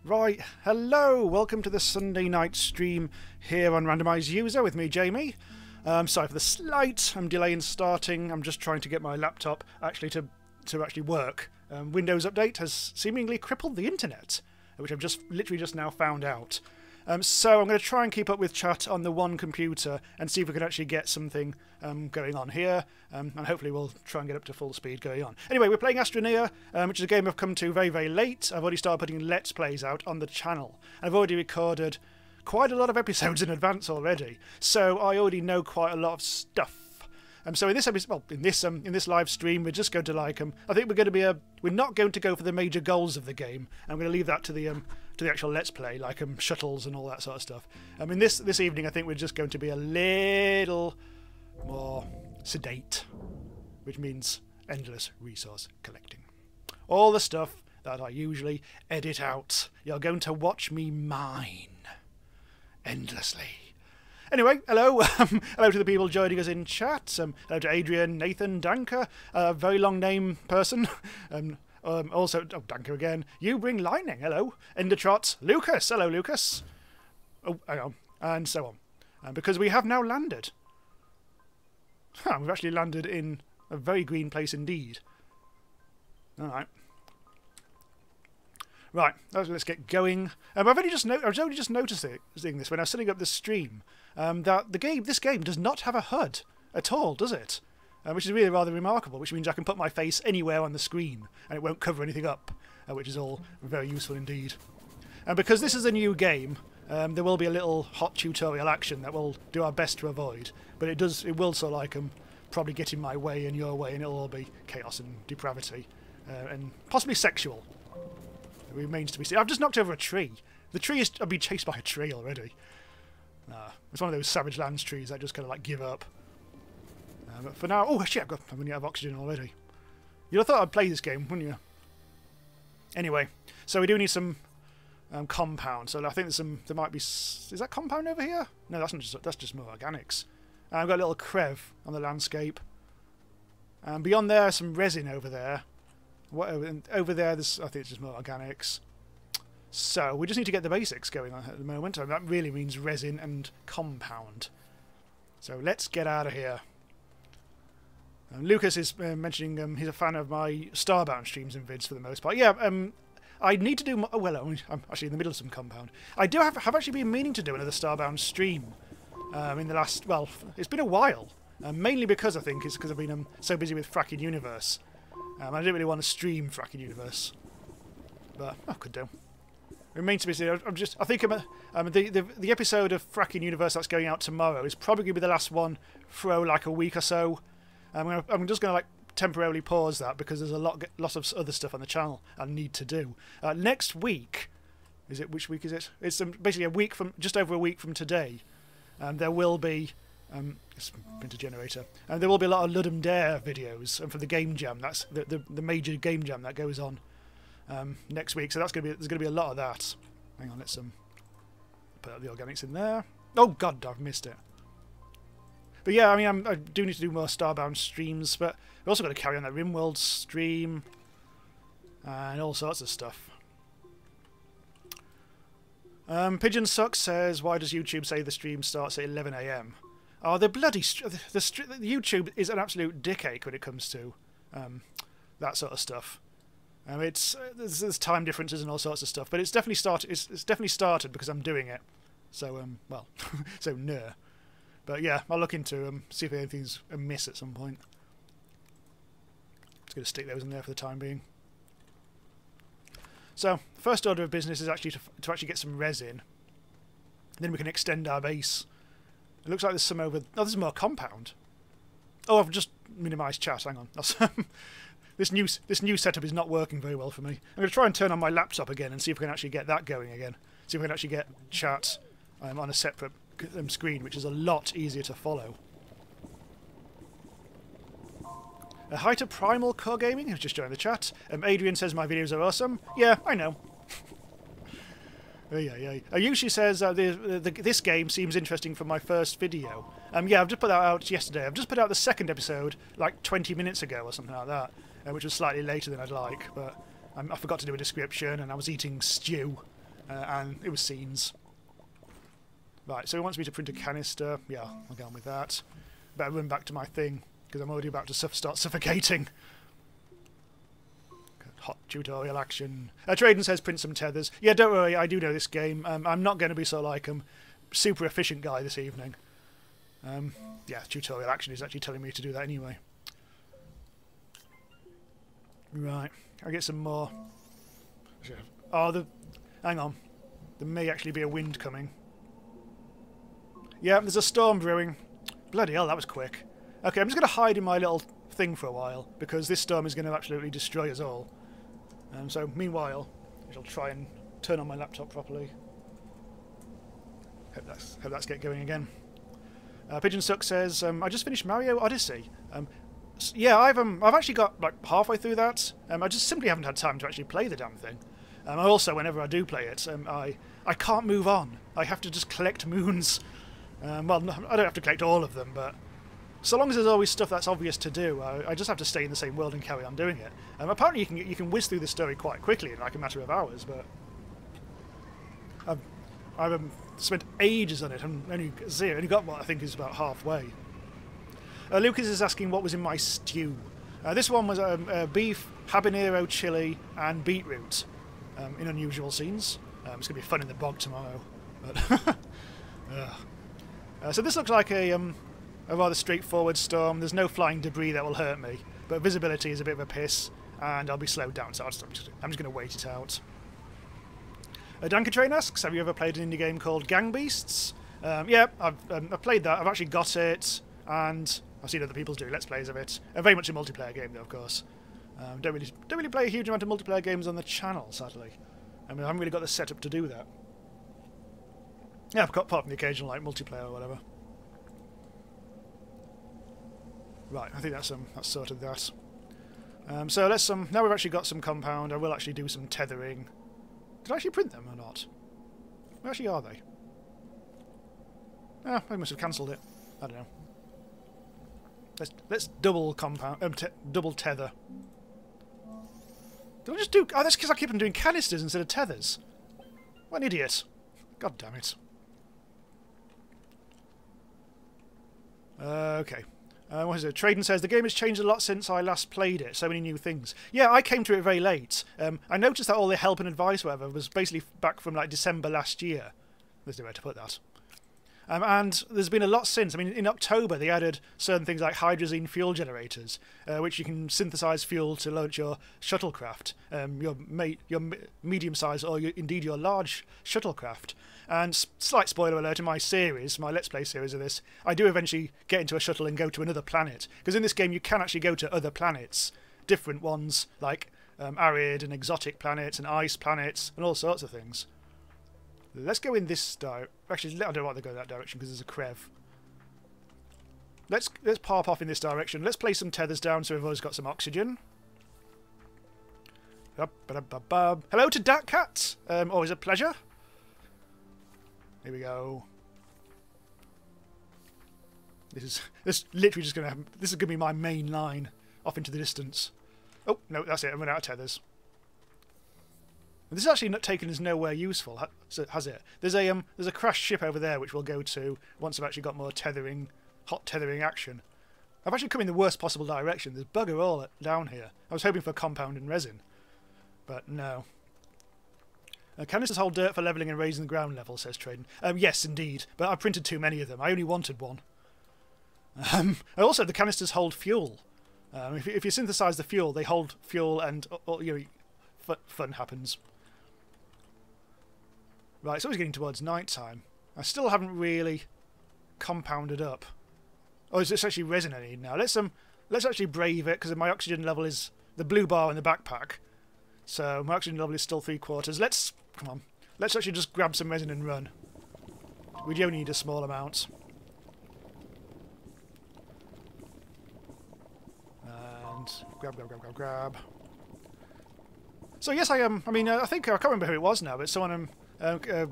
Right, hello, welcome to the Sunday night stream here on Randomise User with me, Jamie. Sorry for the slight delay in starting. I'm just trying to get my laptop actually to actually work. Windows Update has seemingly crippled the internet, which I've just literally just now found out. So I'm going to try and keep up with chat on the one computer and see if we can actually get something going on here, and hopefully we'll try and get up to full speed going on. Anyway, we're playing Astroneer, which is a game I've come to very, very late. I've already started putting Let's Plays out on the channel. I've already recorded quite a lot of episodes in advance already, so I already know quite a lot of stuff. So in this episode, well, in this live stream, we're just going to I think we're going to we're not going to go for the major goals of the game. I'm going to leave that to the actual Let's Play, like shuttles and all that sort of stuff. This evening, I think we're just going to be a little more sedate, which means endless resource collecting. All the stuff that I usually edit out. You're going to watch me mine endlessly. Anyway, hello. Hello to the people joining us in chat. Hello to Adrian, Nathan, Danka, a very long name person. Also, Danka again. You bring lightning. Hello. Endertrot, Lucas. Hello, Lucas. Oh, hang on. And so on. Because we have now landed. We've actually landed in a very green place indeed. All right. Right, let's get going. I was only just noticing this when I was setting up the stream, that this game does not have a HUD at all, does it? Which is really rather remarkable, which means I can put my face anywhere on the screen and it won't cover anything up, which is all very useful indeed. And because this is a new game, there will be a little hot tutorial action that we'll do our best to avoid, but it will probably get in my way and your way, and it'll all be chaos and depravity, and possibly sexual. It remains to be seen. I've just knocked over a tree. I've been chased by a tree already. It's one of those Savage Lands trees that just kind of like give up. But for now, oh shit! I'm running out of oxygen already. You'd have thought I'd play this game, wouldn't you? Anyway, so we do need some compound. So I think there might be. Is that compound over here? No, that's just more organics. I've got a little crev on the landscape. And beyond there, some resin over there. Over there, I think it's just more organics. So we just need to get the basics going on at the moment, and that really means resin and compound. So let's get out of here. Lucas is mentioning he's a fan of my Starbound streams and vids for the most part. Yeah, I need to do more. Well, I'm actually in the middle of some compound. I do have actually been meaning to do another Starbound stream in the last. Well, it's been a while. Mainly because I think it's because I've been so busy with Fracking Universe. I didn't really want to stream Fracking Universe, but I could do. It remains to be seen. I think the episode of Fracking Universe that's going out tomorrow is probably going to be the last one for like a week or so. I'm just going to like temporarily pause that because there's lots of other stuff on the channel I need to do. Next week, which week is it? It's basically just over a week from today. There will be. It's printer generator, and there will be a lot of Ludum Dare videos, and for the game jam, that's the major game jam that goes on next week. So there's going to be a lot of that. Hang on, let's put the organics in there. Oh God, I've missed it. But yeah, I do need to do more Starbound streams, but we've also got to carry on that RimWorld stream and all sorts of stuff. Pigeon Sucks says, "Why does YouTube say the stream starts at 11 AM?" Oh, the bloody YouTube is an absolute dickhead when it comes to that sort of stuff. There's time differences and all sorts of stuff, but it's definitely started. It's definitely started because I'm doing it. So well, so no. But yeah, I'll look into see if anything's amiss at some point. Just going to stick those in there for the time being. So first order of business is actually to actually get some resin. Then we can extend our base. It looks like there's some over. Oh, there's more compound. Oh, I've just minimised chat. Hang on. This new setup is not working very well for me. I'm going to try and turn on my laptop again and see if we can actually get that going again. See if we can actually get chat on a separate screen, which is a lot easier to follow. Hi to Primal Core Gaming, who's just joined the chat. Adrian says my videos are awesome. Yeah, I know. Yeah. Yushi says this game seems interesting for my first video. Yeah, I've just put that out yesterday. I've just put out the second episode like 20 minutes ago or something like that, which was slightly later than I'd like. But I forgot to do a description, and I was eating stew, and it was scenes. Right, so he wants me to print a canister. Yeah, I'll go on with that. Better run back to my thing, because I'm already about to start suffocating. Hot tutorial action. Traden says print some tethers. Yeah, don't worry, I do know this game. I'm not going to be so like super efficient guy this evening. Yeah, tutorial action is actually telling me to do that anyway. Right, I'll get some more. Oh, hang on. There may actually be a wind coming. Yeah, there's a storm brewing. Bloody hell, that was quick. Okay, I'm just going to hide in my little thing for a while, because this storm is going to absolutely destroy us all. So, meanwhile, I shall try and turn on my laptop properly. Hope that's get going again. Pigeon Suck says, I just finished Mario Odyssey. Yeah, I've actually got like halfway through that. I just simply haven't had time to actually play the damn thing. I also, whenever I do play it, I can't move on. I have to just collect moons. Well, no, I don't have to collect all of them, but so long as there's always stuff that's obvious to do, I just have to stay in the same world and carry on doing it. Apparently you can whiz through the story quite quickly in like a matter of hours, but I've spent ages on it and only got what I think is about halfway. Lucas is asking what was in my stew. This one was beef, habanero chili, and beetroot in unusual scenes. It's going to be fun in the bog tomorrow. But so this looks like a rather straightforward storm. There's no flying debris that will hurt me, but visibility is a bit of a piss, and I'll be slowed down, so I'm just going to wait it out. Dankatrain asks, have you ever played an indie game called Gang Beasts? Yeah, I've played that. I've actually got it, and I've seen other people do Let's Plays of it. Very much a multiplayer game, though, of course. Don't really play a huge amount of multiplayer games on the channel, sadly. I mean, I haven't really got the setup to do that. Yeah, apart from the occasional like multiplayer or whatever. Right, I think that's sorted that. So let's now we've actually got some compound. I will actually do some tethering. Did I actually print them or not? Where actually are they? Ah, I must have cancelled it. I don't know. Let's double compound, double tether. Did I just do? Oh, that's because I keep on doing canisters instead of tethers. What an idiot! God damn it. Okay. What is it? Traden says, the game has changed a lot since I last played it. So many new things. Yeah, I came to it very late. I noticed that all the help and advice, whatever, was basically back from like December last year. There's no way to put that. And there's been a lot since. I mean, in October they added certain things like hydrazine fuel generators, which you can synthesize fuel to launch your shuttlecraft, your medium-sized or indeed your large shuttlecraft. And slight spoiler alert, in my series, my Let's Play series of this, I do eventually get into a shuttle and go to another planet. Because in this game you can actually go to other planets, different ones, like arid and exotic planets and ice planets and all sorts of things. Let's go in this direction. Actually, I don't want to go that direction because there's a crev. Let's pop off in this direction. Let's place some tethers down so everyone's got some oxygen. Hello to Datcat. Always a pleasure. Here we go. This is literally just gonna happen. This is gonna be my main line off into the distance. Oh no, that's it. I'm running out of tethers. This is actually not taken as nowhere useful, has it? There's a crashed ship over there which we'll go to once I've actually got more tethering, hot tethering action. I've actually come in the worst possible direction. There's bugger all down here. I was hoping for compound and resin, but no. Canisters hold dirt for levelling and raising the ground level, says Traden. Yes, indeed, but I printed too many of them. I only wanted one. Also, the canisters hold fuel. If you synthesize the fuel, they hold fuel, and fun happens. Right, it's always getting towards night time. I still haven't really compounded up. Oh, is this actually resin I need now? Let's actually brave it because my oxygen level is the blue bar in the backpack. So my oxygen level is still 3/4. Come on. Let's actually just grab some resin and run. We do only need a small amount. And grab. So yes, I am. I mean, I think I can't remember who it was now, but someone okay,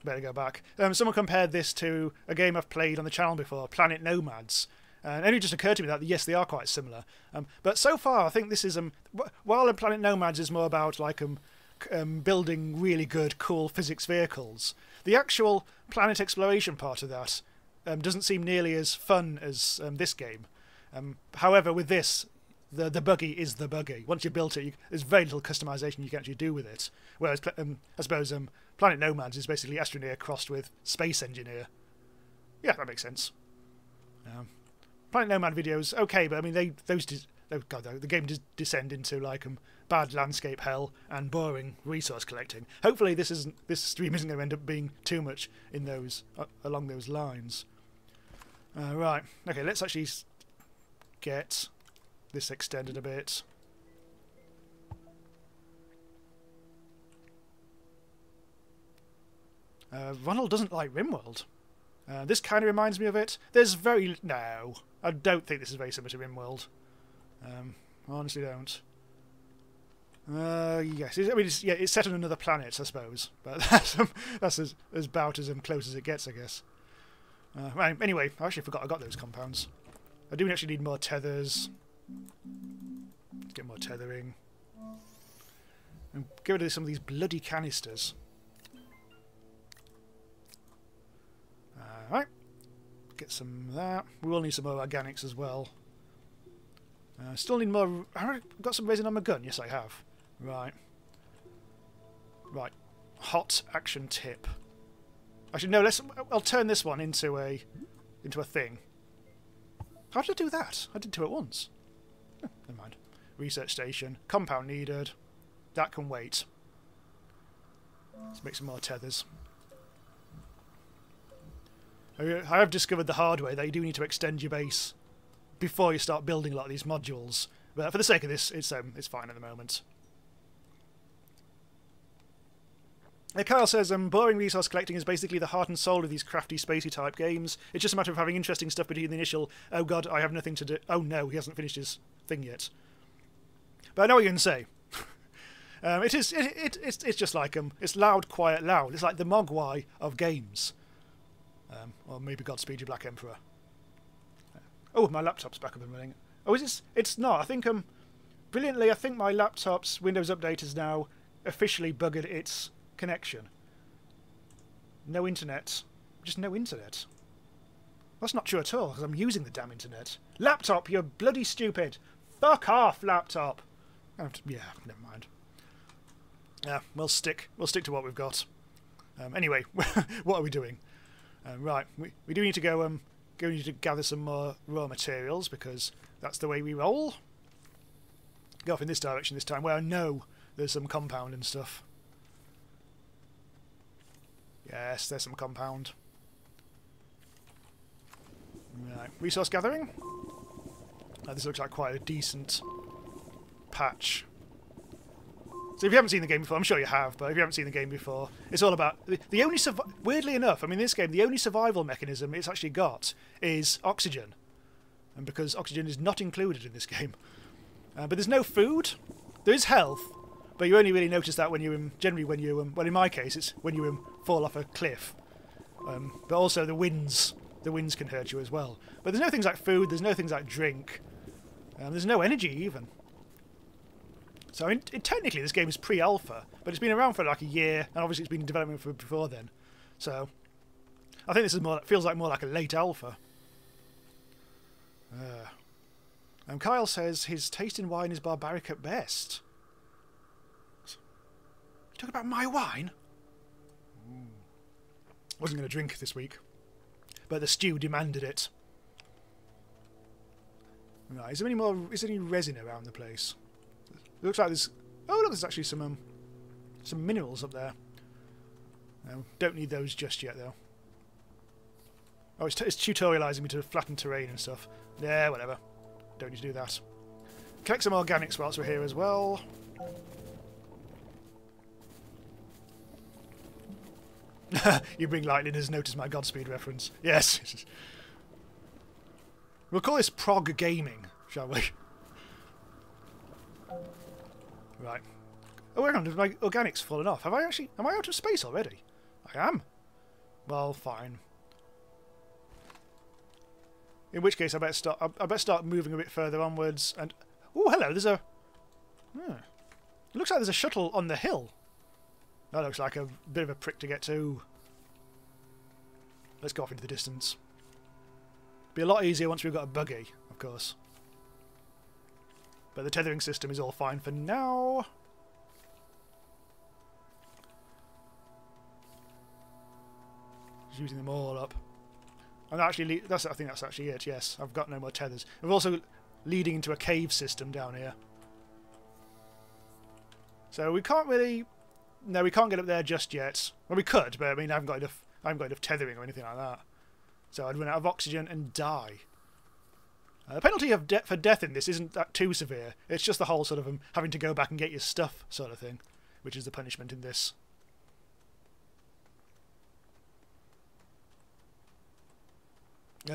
better go back. Someone compared this to a game I've played on the channel before, Planet Nomads. And it only just occurred to me that yes, they are quite similar. But so far, I think this is while Planet Nomads is more about like building really good, cool physics vehicles. The actual planet exploration part of that doesn't seem nearly as fun as this game. However, with this, the buggy is the buggy. Once you've built it, there's very little customization you can actually do with it. Whereas, I suppose, Planet Nomads is basically Astroneer crossed with Space Engineer. Yeah, that makes sense. Planet Nomad videos, okay, but I mean, the game does descend into like bad landscape hell and boring resource collecting. Hopefully, this stream isn't going to end up being too much in those along those lines. Right, okay, let's actually get this extended a bit. Ronald doesn't like RimWorld. This kind of reminds me of it. No, I don't think this is very similar to RimWorld. Honestly don't. Yes, it's set on another planet, I suppose. But that's as about as close as it gets, I guess. Right, anyway, I actually forgot I got those compounds. I do actually need more tethers. Let's get more tethering. And get rid of some of these bloody canisters. Alright. Get some of that. We will need some more organics as well. Still need more... Have I got some resin on my gun? Yes, I have. Right. Right. Hot action tip. Actually, no, I'll turn this one into a thing. How did I do that? I did two at once. Oh, never mind. Research station. Compound needed. That can wait. Let's make some more tethers. I have discovered the hard way that you do need to extend your base before you start building a lot of these modules. But for the sake of this, it's fine at the moment. Kyle says, boring resource collecting is basically the heart and soul of these crafty, spacey type games. It's just a matter of having interesting stuff between the initial, oh god, I have nothing to do, oh no, he hasn't finished his thing yet. But I know what you're going to say. It's just like, it's loud, quiet, loud. It's like the Mogwai of games. Or maybe Godspeed You Black Emperor. Oh, my laptop's back up and running. Oh, is this? It's not. I think, brilliantly, I think my laptop's Windows Update has now officially buggered its connection. No internet. Just no internet. That's not true at all, because I'm using the damn internet. Laptop, you're bloody stupid. Fuck off, laptop. Yeah, never mind. Yeah, we'll stick to what we've got. Anyway, what are we doing? Right, we do need to go need to gather some more raw materials, because that's the way we roll. Go off in this direction this time, where I know there's some compound and stuff. Yes, there's some compound. Right, resource gathering. This looks like quite a decent patch. So if you haven't seen the game before, I'm sure you have, but if you haven't seen the game before, it's all about... The only weirdly enough, I mean, in this game, the only survival mechanism it's actually got is oxygen. And because oxygen is not included in this game. But there's no food. There is health, but you only really notice that when you... Generally when you... well, in my case, it's when you fall off a cliff. But also the winds. The winds can hurt you as well. But there's no things like food, there's no things like drink. There's no energy, even. So technically this game is pre-alpha, but it's been around for like a year, and obviously it's been in development for before then. So I think this is feels like more like a late alpha. Kyle says his taste in wine is barbaric at best. You talking about my wine? Wasn't going to drink this week, but the stew demanded it. Right, is there any resin around the place? It looks like there's... Oh, look, there's actually some minerals up there. No, don't need those just yet, though. Oh, it's tutorialising me to flatten terrain and stuff. Yeah, whatever. Don't need to do that. Collect some organics whilst we're here as well. You bring lightning has noticed my Godspeed reference. Yes. We'll call this prog gaming, shall we? Right. Oh, hang on, have my organics fallen off? Am I out of space already? I am. Well, fine. In which case, I better start moving a bit further onwards. And oh, hello. There's a. It looks like there's a shuttle on the hill. That looks like a bit of a prick to get to. Let's go off into the distance. Be a lot easier once we've got a buggy, of course. But the tethering system is all fine for now. Just using them all up. And actually, I think that's actually it, yes. I've got no more tethers. We're also leading into a cave system down here. So we can't really... No, we can't get up there just yet. Well, we could, but I mean, I haven't got enough tethering or anything like that. So I'd run out of oxygen and die. The penalty of for death in this isn't that too severe. It's just the whole sort of having to go back and get your stuff sort of thing, which is the punishment in this.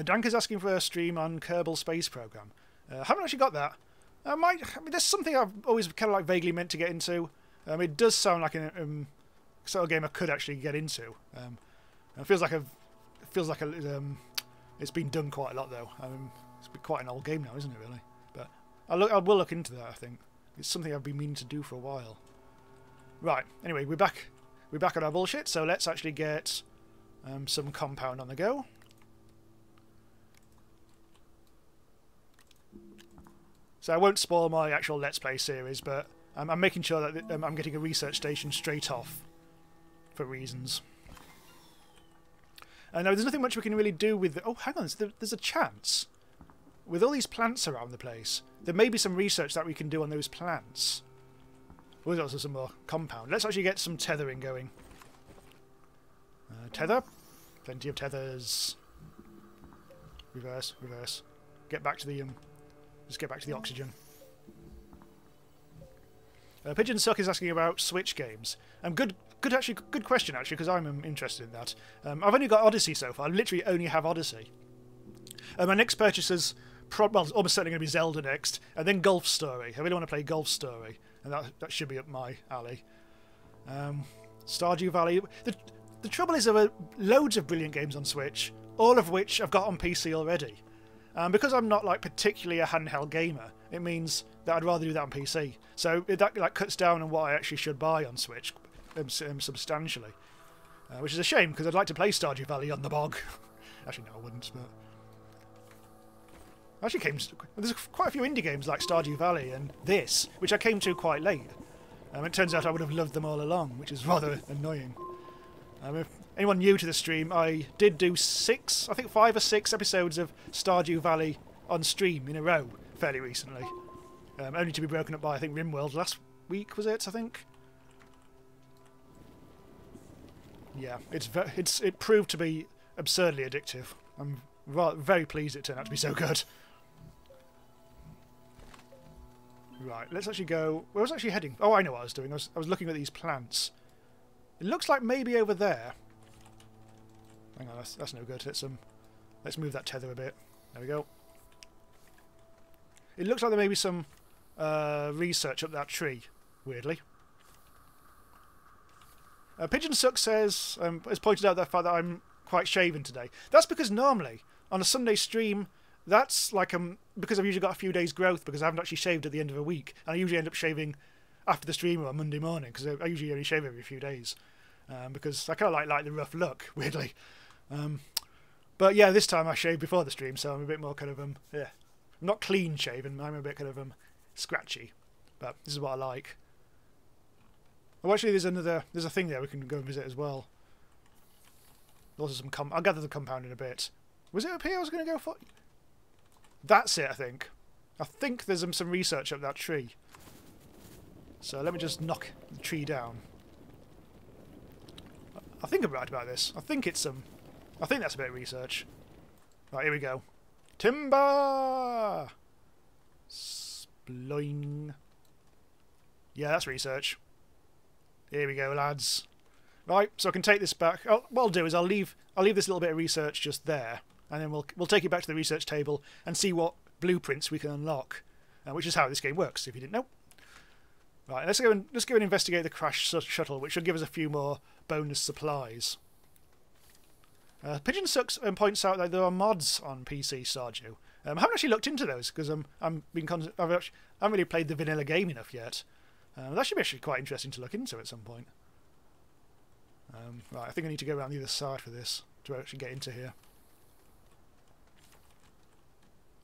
Dank is asking for a stream on Kerbal Space Program. I haven't actually got that. I mean, there's something I've always kind of like vaguely meant to get into. It does sound like a sort of game I could actually get into. It feels like it's been done quite a lot though. It's been quite an old game now, isn't it? Really? But I will look into that. I think it's something I've been meaning to do for a while. Right. Anyway, we're back on our bullshit. So let's actually get some compound on the go. So I won't spoil my actual Let's Play series, but I'm making sure that I'm getting a research station straight off for reasons. Now, there's nothing much we can really do with... Oh, hang on, there's a chance. With all these plants around the place, there may be some research that we can do on those plants. Well, there's also some more compound. Let's actually get some tethering going. Tether. Plenty of tethers. Reverse, reverse. Get back to the... Just get back to the oxygen. Pigeon Suck is asking about Switch games. Good question actually, because I'm interested in that. I've only got Odyssey so far. I literally only have Odyssey. My next purchase is almost certainly going to be Zelda next, and then Golf Story. I really want to play Golf Story, and that should be up my alley. Stardew Valley. The trouble is there are loads of brilliant games on Switch, all of which I've got on PC already. Because I'm not like particularly a handheld gamer, it means that I'd rather do that on PC. So that like cuts down on what I actually should buy on Switch substantially, which is a shame because I'd like to play Stardew Valley on the bog. Actually, no, I wouldn't. But there's quite a few indie games like Stardew Valley and this, which I came to quite late. It turns out I would have loved them all along, which is rather annoying. If anyone new to the stream, I did do 5 or 6 episodes of Stardew Valley on stream in a row fairly recently. Only to be broken up by, I think, RimWorld last week, was it, I think? Yeah, it proved to be absurdly addictive. I'm very pleased it turned out to be so good. Right, let's actually go... Where was I actually heading? Oh, I know what I was doing. I was looking at these plants. It looks like maybe over there. Hang on, that's no good. Let's move that tether a bit. There we go. It looks like there may be some research up that tree, weirdly. Pigeon Suck says, has pointed out the fact that I'm quite shaven today. That's because normally, on a Sunday stream, that's like because I've usually got a few days growth because I haven't actually shaved at the end of a week. And I usually end up shaving after the stream or on Monday morning because I usually only shave every few days. Because I kind of like the rough look, weirdly. But yeah, this time I shaved before the stream, so I'm a bit more kind of, yeah. I'm not clean shaven, I'm a bit kind of scratchy. But this is what I like. Oh, actually, there's a thing there we can go and visit as well. Also some I'll gather the compound in a bit. Was it up here I was going to go for? That's it, I think. I think there's some research up that tree. So let me just knock the tree down. I think I'm right about this. I think that's a bit of research. Right, here we go. Timber! Sploing. Yeah, that's research. Here we go, lads. Right, so I can take this back. Oh, what I'll do is I'll leave this little bit of research just there, and then we'll take it back to the research table and see what blueprints we can unlock, which is how this game works. If you didn't know. Right, let's go and investigate the crash shuttle, which should give us a few more bonus supplies. Pigeon Sucks points out that there are mods on PC Stardew. I haven't actually looked into those because I haven't really played the vanilla game enough yet. That should be actually quite interesting to look into at some point. Right, I think I need to go around the other side for this to actually get into here.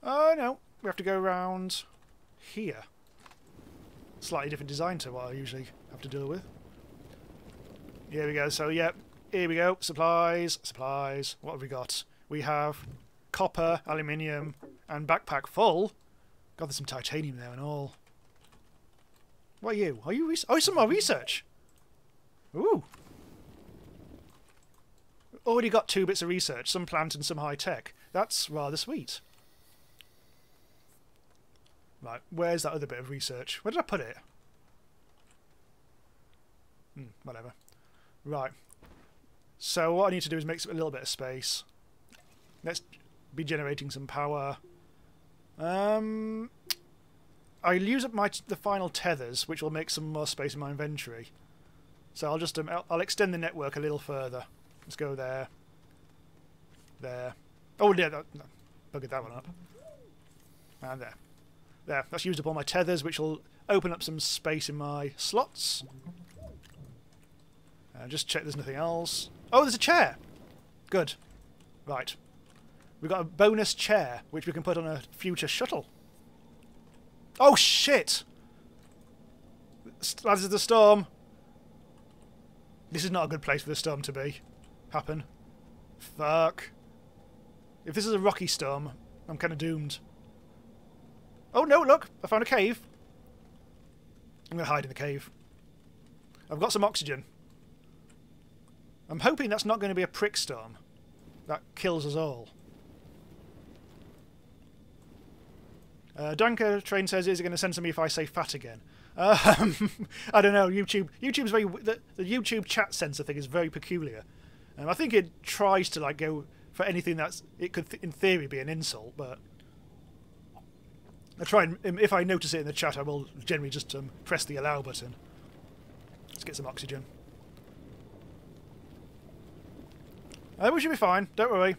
Oh no, we have to go around here. Slightly different design to what I usually have to deal with. Here we go. So, yeah, here we go. Supplies, supplies. What have we got? We have copper, aluminium, and backpack full. God, there's some titanium there and all. What are you? Are you? Oh, some more research. Ooh. Already got 2 bits of research, some plant and some high tech. That's rather sweet. Right, where's that other bit of research? Where did I put it? Whatever. Right. So what I need to do is make a little bit of space. Let's be generating some power. I'll use up the final tethers, which will make some more space in my inventory. So I'll just I'll extend the network a little further. Let's go there. There. Oh yeah, no, buggered that one up. And there. There. That's used up all my tethers, which will open up some space in my slots. Just check there's nothing else. Oh, there's a chair. Good. Right. We've got a bonus chair, which we can put on a future shuttle. Oh shit! Lads of the storm. This is not a good place for the storm to happen. Fuck. If this is a rocky storm, I'm kind of doomed. Oh no, look! I found a cave. I'm going to hide in the cave. I've got some oxygen. I'm hoping that's not going to be a prick storm that kills us all. Danker Train says, is it going to censor me if I say fat again? I don't know. YouTube's very... The YouTube chat censor thing is very peculiar. I think it tries to like go for anything that's... It could, in theory, be an insult, but... I try and... If I notice it in the chat, I will generally just press the allow button. Let's get some oxygen. We should be fine. Don't worry.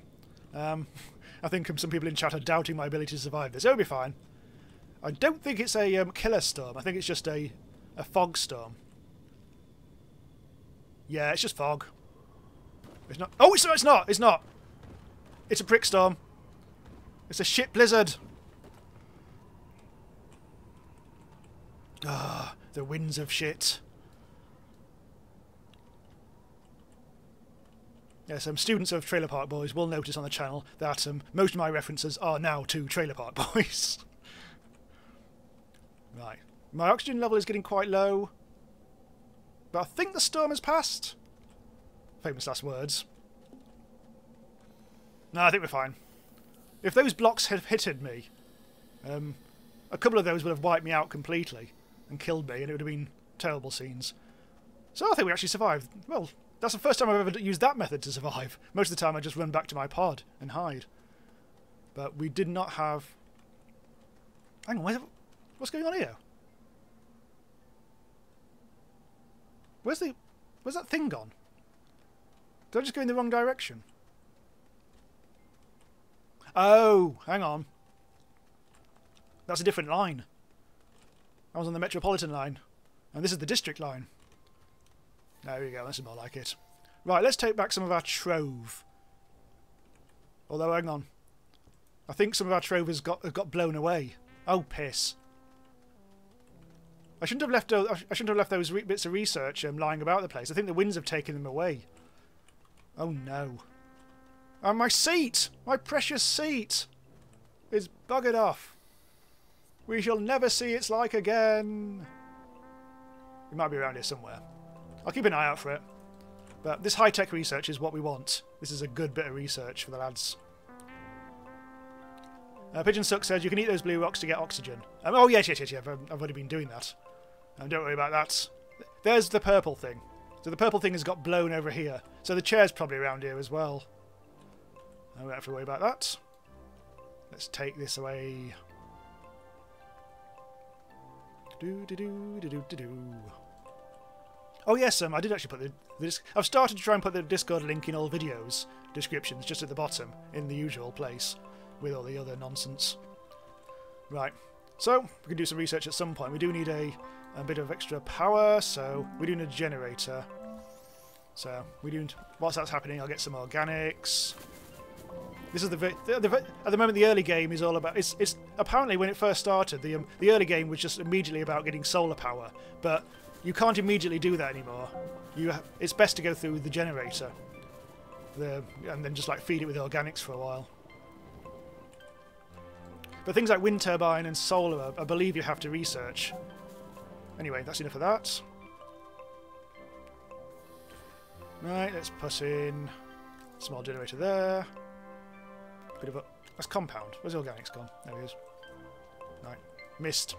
I think some people in chat are doubting my ability to survive this. It'll be fine. I don't think it's a killer storm. I think it's just a fog storm. Yeah, it's just fog. It's not. Oh, it's not. It's not. It's a prick storm. It's a shit blizzard. Ah, the winds of shit. Yes, students of Trailer Park Boys will notice on the channel that most of my references are now to Trailer Park Boys. Right. My oxygen level is getting quite low. But I think the storm has passed. Famous last words. No, I think we're fine. If those blocks had hitted me, a couple of those would have wiped me out completely and killed me, and it would have been terrible scenes. So I think we actually survived. Well, that's the first time I've ever used that method to survive. Most of the time I just run back to my pod and hide. But we did not have... Hang on, what's going on here? Where's that thing gone? Did I just go in the wrong direction? Oh, hang on. That's a different line. I was on the Metropolitan line. And this is the District line. There we go, this is more like it. Right, let's take back some of our trove. Although, hang on. I think some of our trove has got blown away. Oh, piss. I shouldn't have left those bits of research lying about the place. I think the winds have taken them away. Oh no. And my seat! My precious seat! Is buggered off. We shall never see its like again. It might be around here somewhere. I'll keep an eye out for it. But this high-tech research is what we want. This is a good bit of research for the lads. Pigeon Suck says you can eat those blue rocks to get oxygen. Oh, yes. I've already been doing that. Don't worry about that. There's the purple thing. So the purple thing has got blown over here. So the chair's probably around here as well. I don't have to worry about that. Let's take this away. Oh yes, I did actually put the I've started to try and put the Discord link in all videos descriptions just at the bottom in the usual place with all the other nonsense. Right, so we can do some research at some point. We do need a bit of extra power, so we do need a generator. So whilst that's happening, I'll get some organics. This is at the moment the early game is all about. It's apparently when it first started, the early game was just immediately about getting solar power, but you can't immediately do that anymore. It's best to go through the generator, and then just like feed it with organics for a while. But things like wind turbine and solar, I believe you have to research. Anyway, that's enough of that. Right, let's put in a small generator there. Bit of a... That's compound. Where's the organics gone? There he is. Right. Missed.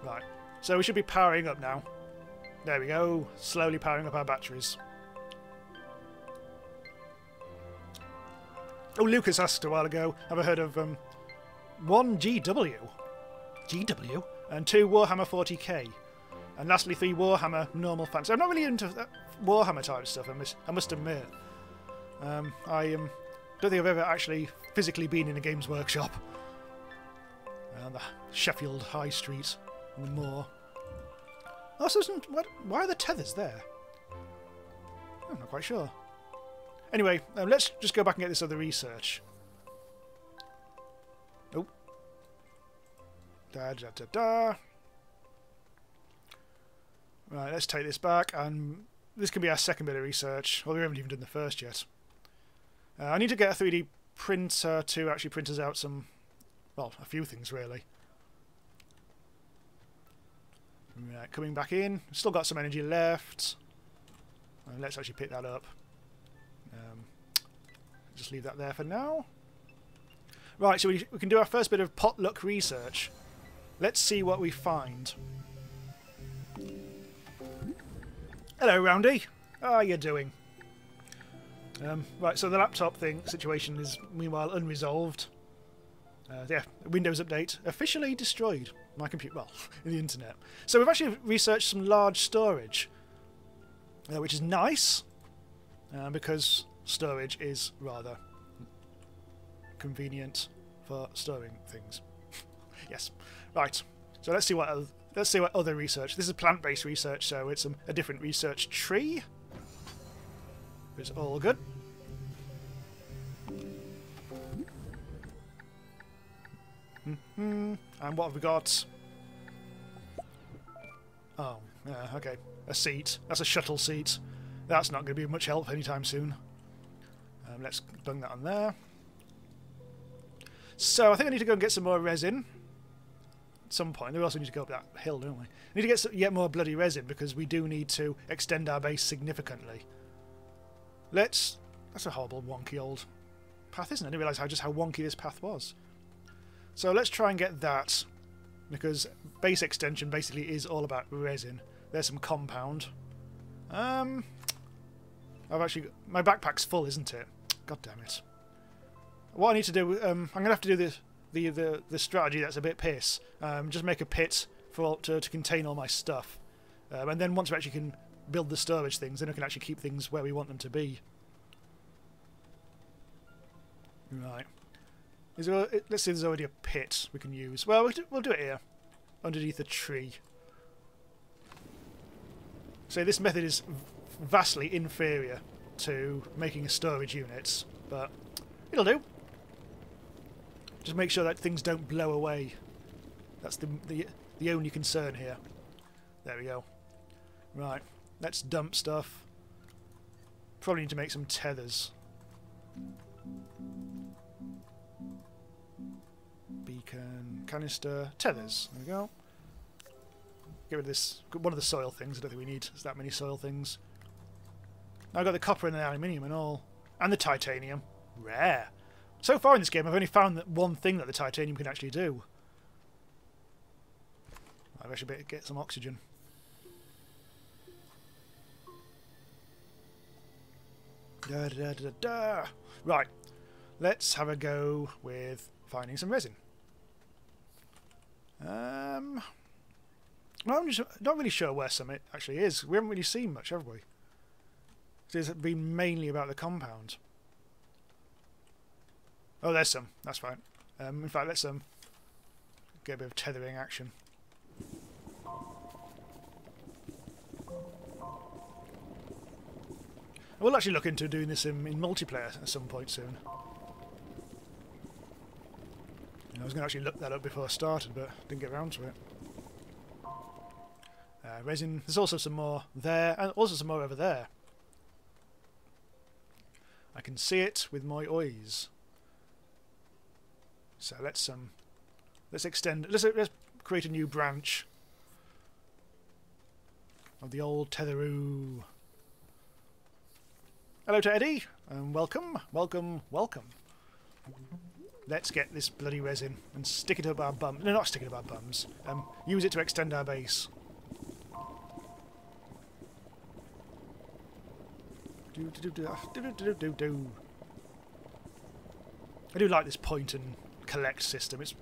Right. So we should be powering up now. There we go. Slowly powering up our batteries. Oh, Lucas asked a while ago, have I heard of 1 GW? GW? And 2 Warhammer 40k. And lastly 3 Warhammer normal fans. I'm not really into that Warhammer type stuff, I must admit. I don't think I've ever actually physically been in a Games Workshop. On the Sheffield High Street and the moor. Oh, so why are the tethers there? I'm not quite sure. Anyway, let's just go back and get this other research. Oh. Da da da da. Right, let's take this back, and this can be our second bit of research. Well, we haven't even done the first yet. I need to get a 3D printer to actually print us out some, well, a few things really. Right, coming back in. Still got some energy left. Let's actually pick that up. Just leave that there for now. Right, so we can do our first bit of potluck research. Let's see what we find. Hello, Roundy. How are you doing? Right, so the laptop situation is meanwhile unresolved. Yeah, Windows update officially destroyed my computer. Well, the internet. So we've actually researched some large storage, which is nice because storage is rather convenient for storing things. Yes. Right. So let's see what other research. This is plant-based research, so it's a different research tree. It's all good. And what have we got? Oh, yeah, okay. A seat. That's a shuttle seat. That's not going to be much help anytime soon. Let's bung that on there. So I think I need to go and get some more resin. At some point. We also need to go up that hill, don't we? We need to get more bloody resin because we do need to extend our base significantly. That's a horrible wonky old path, isn't it? I didn't realise how wonky this path was. So let's try and get that, because base extension basically is all about resin. There's some compound. I've actually my backpack's full, isn't it? God damn it! What I need to do, I'm gonna have to do the strategy that's a bit piss. Just make a pit to contain all my stuff, and then once we actually can build the storage things, then we can actually keep things where we want them to be. Right. Let's see if there's already a pit we can use. Well, we'll do it here, underneath a tree. So this method is vastly inferior to making a storage unit, but it'll do. Just make sure that things don't blow away. That's the only concern here. There we go. Right, let's dump stuff. Probably need to make some tethers. Beacon, canister, tethers. There we go. Get rid of this. One of the soil things. I don't think we need that many soil things. I've got the copper and the aluminium and all. And the titanium. Rare. So far in this game I've only found that one thing that the titanium can actually do. I've actually better get some oxygen. Da, da, da, da. Right. Let's have a go with finding some resin. Well, I'm just not really sure where some it actually is. We haven't really seen much, have we? It's been mainly about the compound. Oh, there's some. That's fine. In fact, let's get a bit of tethering action. will actually look into doing this in multiplayer at some point soon. I was going to actually look that up before I started, but didn't get around to it. Resin. There's also some more there, and also some more over there. I can see it with my eyes. So let's extend. Let's create a new branch of the old Tetheroo. Hello to Eddie, and welcome, welcome, welcome. Let's get this bloody resin and stick it up our bum. No, not stick it up our bums. Use it to extend our base. I do like this point and collect system. It's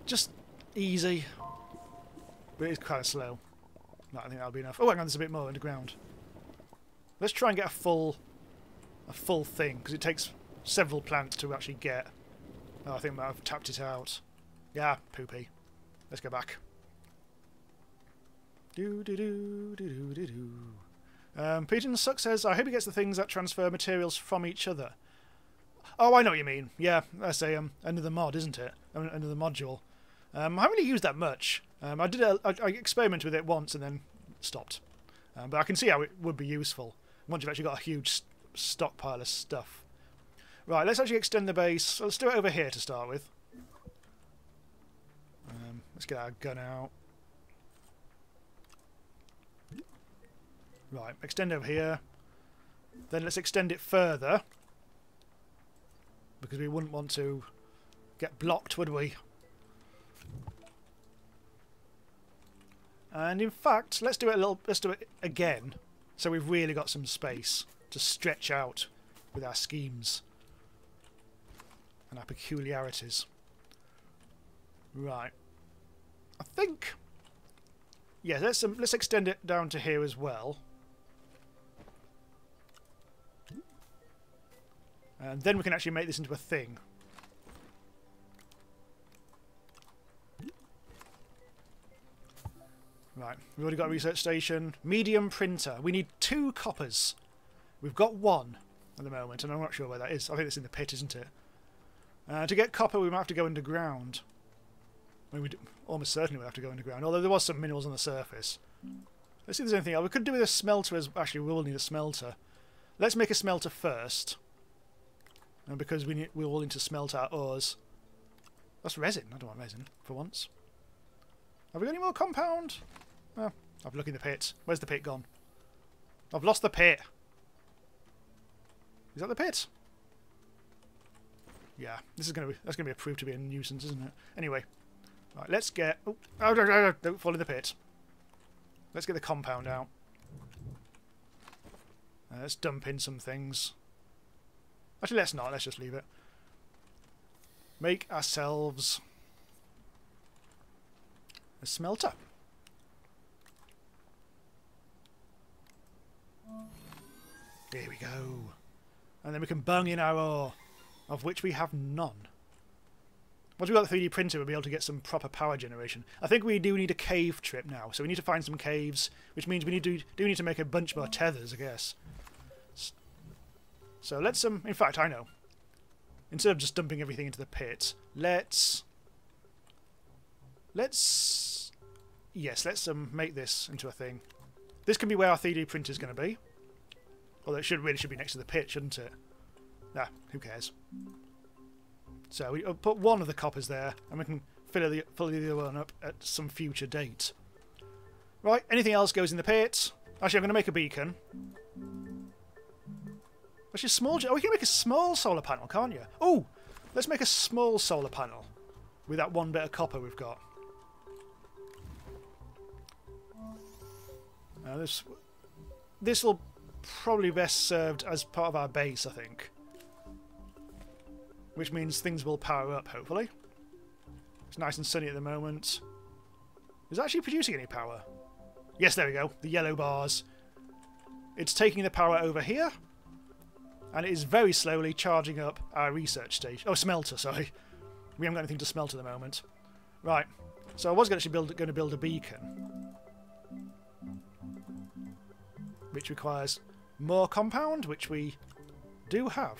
just easy, but it's kind of slow. No, I think that'll be enough. Oh, hang on, there's a bit more underground. Let's try and get a full thing, because it takes several plants to actually get. Oh, I think I've tapped it out. Yeah, poopy. Let's go back. Peter Suck says, I hope he gets the things that transfer materials from each other. Oh, I know what you mean. Yeah, that's another mod, isn't it? Another module. I haven't really used that much. I experimented with it once and then stopped. But I can see how it would be useful once you've actually got a huge stockpile of stuff. Right, let's actually extend the base. Let's do it over here to start with. Let's get our gun out. Right, extend over here. Then let's extend it further. Because we wouldn't want to get blocked, would we? And in fact, let's do it again, so we've really got some space to stretch out with our schemes and our peculiarities. Right. I think, yeah, let's extend it down to here as well. And then we can actually make this into a thing. Right, we've already got a research station. Medium printer. We need 2 coppers. We've got 1 at the moment, and I'm not sure where that is. I think it's in the pit, isn't it? To get copper, we might have to go underground. I mean, almost certainly we'll have to go underground, although there was some minerals on the surface. Let's see if there's anything else. We could do with a smelter as... Actually, we will need a smelter. Let's make a smelter first. And because we're all into smelt our ores. That's resin. I don't want resin, for once. Have we got any more compound? Oh, I've looked in the pit. Where's the pit gone? I've lost the pit. Is that the pit? Yeah, that's gonna be proved to be a nuisance, isn't it? Anyway, right, let's get. Oh, don't fall in the pit. Let's get the compound out. Let's dump in some things. Actually, let's not. Let's just leave it. Make ourselves a smelter. Here we go. And then we can bung in our ore, of which we have none. Once we've got the 3D printer, we'll be able to get some proper power generation. I think we do need a cave trip now, so we need to find some caves, which means we do need to make a bunch more tethers, I guess. So let's in fact, I know. Instead of just dumping everything into the pit, let's make this into a thing. This can be where our 3D printer is going to be. Although it really should be next to the pit, shouldn't it? Nah, who cares? So we put 1 of the coppers there, and we can fill the other one up at some future date. Right, anything else goes in the pit. Actually, I'm going to make a beacon. Actually, oh, you can make a small solar panel, can't you? Oh, let's make a small solar panel with that 1 bit of copper we've got. This will probably best served as part of our base, I think. Which means things will power up, hopefully. It's nice and sunny at the moment. Is it actually producing any power? Yes, there we go. The yellow bars. It's taking the power over here. And it is very slowly charging up our research station. Oh, smelter, sorry. We haven't got anything to smelt at the moment. Right. So I was going to build a beacon. Which requires more compound, which we do have.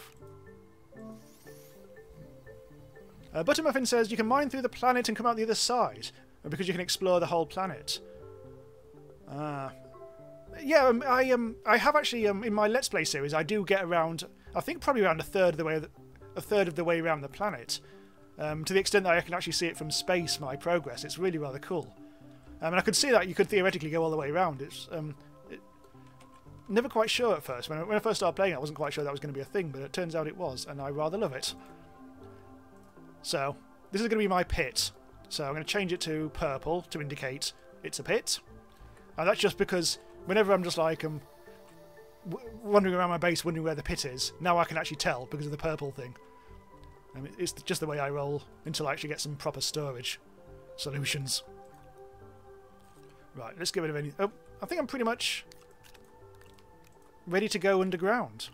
Buttermuffin says you can mine through the planet and come out the other side, because you can explore the whole planet. Yeah, I have actually in my Let's Play series I do get around. I think probably around a third of the way around the planet. To the extent that I can actually see it from space. My progress. It's really rather cool. And I could see that you could theoretically go all the way around. It's never quite sure at first. When I first started playing, I wasn't quite sure that was going to be a thing, but it turns out it was, and I rather love it. So this is going to be my pit. So I'm going to change it to purple to indicate it's a pit. And that's just because whenever I'm just like wandering around my base wondering where the pit is, now I can actually tell because of the purple thing. I mean, it's just the way I roll until I actually get some proper storage solutions. Right, let's get rid of any... Oh, I think I'm pretty much ready to go underground.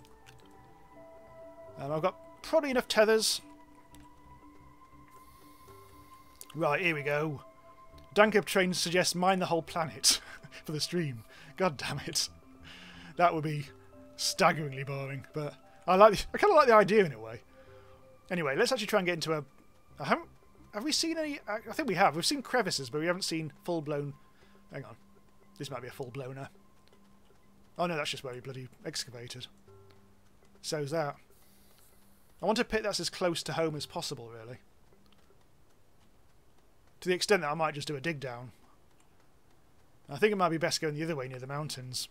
I've got probably enough tethers. Right, here we go. Danker Train suggests mine the whole planet for the stream. God damn it. That would be staggeringly boring, but I kind of like the idea in a way. Anyway, let's actually try and get into a... Have we seen any... I think we have. We've seen crevices, but we haven't seen full-blown... Hang on. This might be a full-blower. Oh no, that's just where we bloody excavated. So's that. I want a pit that's as close to home as possible, really. To the extent that I might just do a dig down. I think it might be best going the other way near the mountains.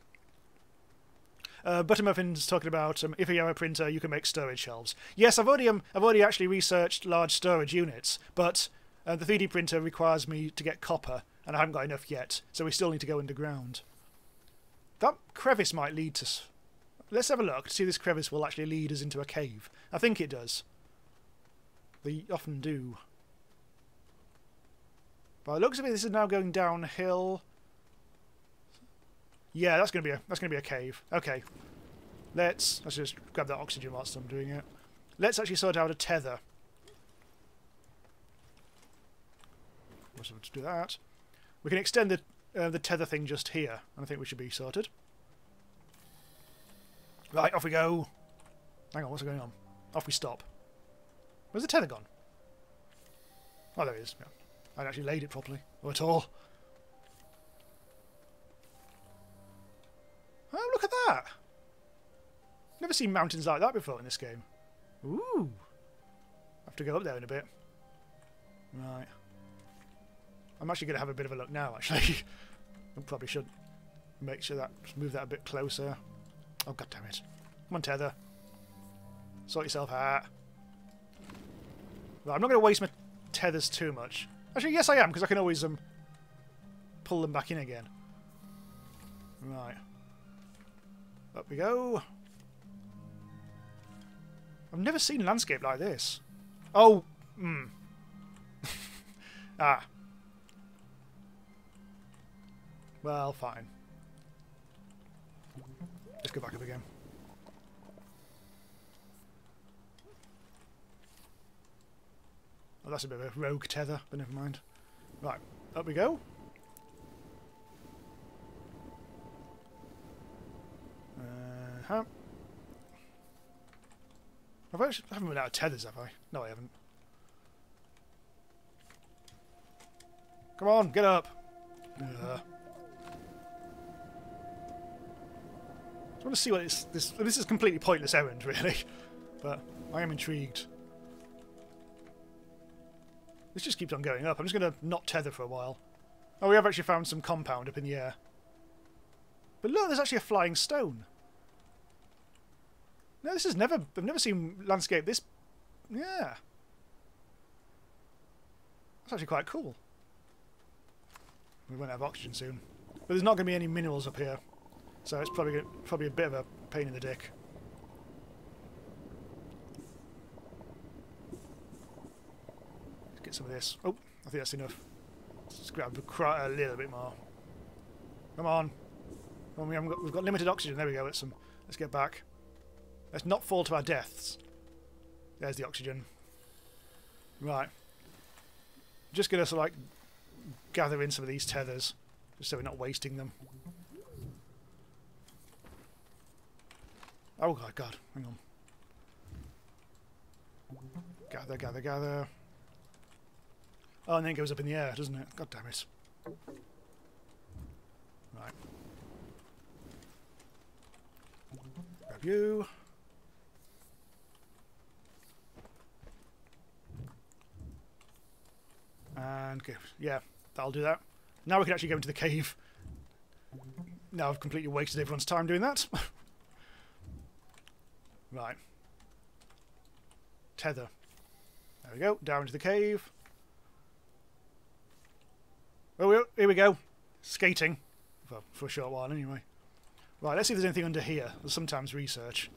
Buttermuffin's talking about if you have a printer, you can make storage shelves. Yes, I've already actually researched large storage units, but the 3D printer requires me to get copper, and I haven't got enough yet, so we still need to go underground. That crevice might lead to... Let's have a look to see if this crevice will actually lead us into a cave. I think it does. They often do. By the looks of it, this is now going downhill. Yeah, that's gonna be a cave. Okay, let's just grab that oxygen whilst I'm doing it. Let's actually sort out a tether. Let's do that. We can extend the tether thing just here, and I think we should be sorted. Right, off we go. Hang on, what's going on? Off we stop. Where's the tether gone? Oh, there it is. Yeah. I hadn't actually laid it properly, or at all. Oh, look at that! Never seen mountains like that before in this game. Ooh! I have to go up there in a bit. Right. I'm actually going to have a bit of a look now, actually. I probably should make sure that... move that a bit closer. Oh, god damn it. Come on, tether. Sort yourself out. Right, I'm not going to waste my tethers too much. Actually, yes I am, because I can always pull them back in again. Right. Up we go. I've never seen landscape like this. Oh, ah. Well, fine. Let's go back up again. Oh, that's a bit of a rogue tether, but never mind. Right, up we go. I haven't run out of tethers, have I? No, I haven't. Come on, get up. I just want to see what this is a completely pointless errand, really, but I am intrigued. This just keeps on going up. I'm just going to not tether for a while. Oh, we have actually found some compound up in the air. But look, there's actually a flying stone. No, this is I've never seen landscape this... Yeah. That's actually quite cool. We won't have oxygen soon. But there's not going to be any minerals up here. So it's probably a bit of a pain in the dick. Let's get some of this. Oh, I think that's enough. Let's grab a little bit more. Come on. Well, we've got limited oxygen. There we go. Let's get back. Let's not fall to our deaths. There's the oxygen. Right. Just going to sort of like gather in some of these tethers, just so we're not wasting them. Oh my god, hang on. Gather, gather, gather. Oh, and then it goes up in the air, doesn't it? God damn it. Right. Grab you. And go. Yeah, that'll do that. Now we can actually go into the cave. Now I've completely wasted everyone's time doing that. Right. Tether. There we go. Down into the cave. Oh, here we go. Skating. Well, for a short while anyway. Right, let's see if there's anything under here. There's sometimes research.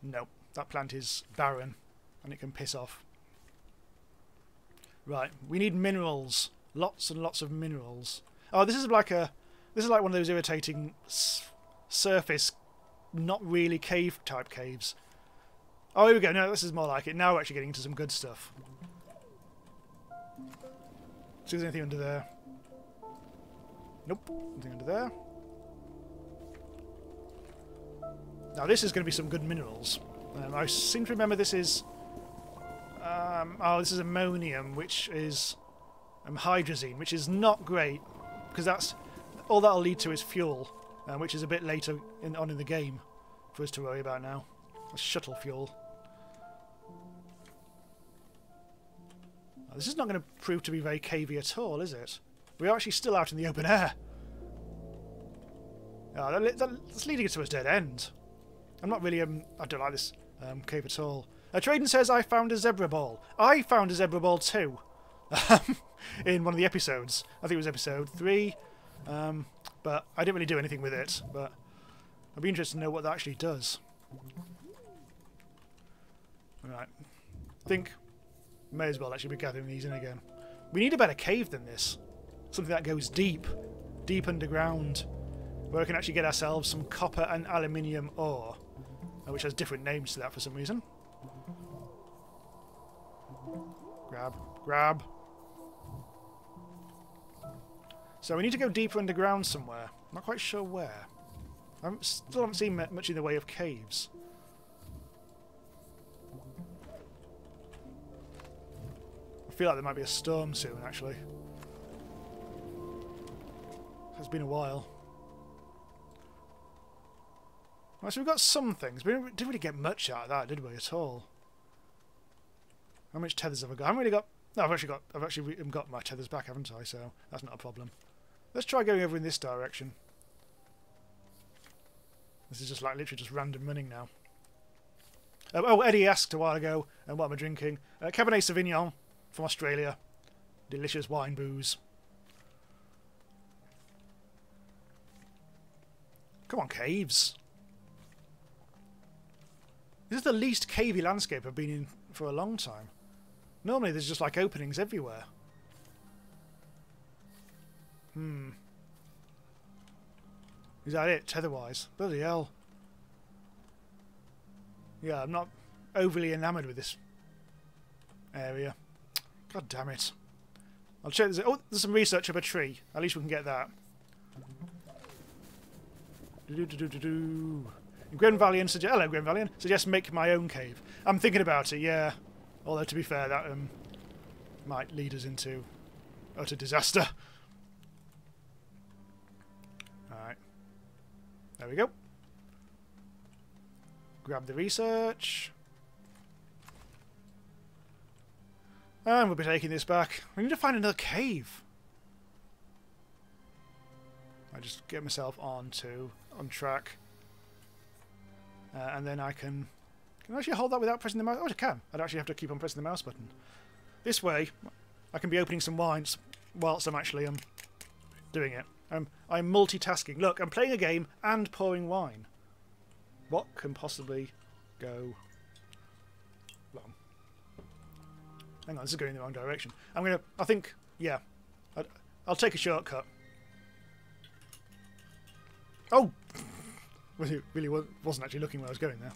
Nope. That plant is barren. And it can piss off. Right. We need minerals. Lots and lots of minerals. Oh, this is like one of those irritating surface, not really cave type caves. Oh, here we go. No, this is more like it. Now we're actually getting into some good stuff. See if there's anything under there. Nope. Nothing under there. Now this is going to be some good minerals. I seem to remember this is... oh, this is ammonium, which is hydrazine, which is not great, because that's all that'll lead to is fuel, which is a bit later on in the game for us to worry about now. That's shuttle fuel. This is not going to prove to be very cavey at all, is it? We're actually still out in the open air. Oh, that's leading us to a dead end. I'm not really... I don't like this cave at all. Traden says, I found a zebra ball. I found a zebra ball too. In one of the episodes. I think it was episode 3. But I didn't really do anything with it. But I'd be interested to know what that actually does. Alright. I think... may as well actually be gathering these in again. We need a better cave than this. Something that goes deep. Deep underground. Where we can actually get ourselves some copper and aluminium ore. Which has different names to that for some reason. Grab. Grab. So we need to go deeper underground somewhere. I'm not quite sure where. Still haven't seen much in the way of caves. I feel like there might be a storm soon, actually. It's been a while. Right, so we've got some things. We didn't really get much out of that, did we, at all? How much tethers have I got? I haven't really got... No, I've actually got my tethers back, haven't I? So that's not a problem. Let's try going over in this direction. This is just like literally just random running now. Oh, Eddie asked a while ago, what am I drinking? Cabernet Sauvignon from Australia. Delicious wine booze. Come on, caves. This is the least cavey landscape I've been in for a long time. Normally there's just like openings everywhere. Is that it, tether-wise? Bloody hell. Yeah, I'm not overly enamoured with this area. God damn it. I'll check this. Oh, there's some research of a tree. At least we can get that. Gwen Valiant suggests... Hello, Gwen Valiant. Suggests make my own cave. I'm thinking about it, yeah. Although, to be fair, that might lead us into utter disaster. Alright. There we go. Grab the research. And we'll be taking this back. We need to find another cave. I just get myself on track. And then I can I actually hold that without pressing the mouse? Oh, I can. I'd actually have to keep on pressing the mouse button. This way, I can be opening some wines whilst I'm actually doing it. I'm multitasking. Look, I'm playing a game and pouring wine. What can possibly go wrong? Hang on, this is going in the wrong direction. I think, yeah. I'll take a shortcut. Oh! Well, it really wasn't actually looking where I was going there.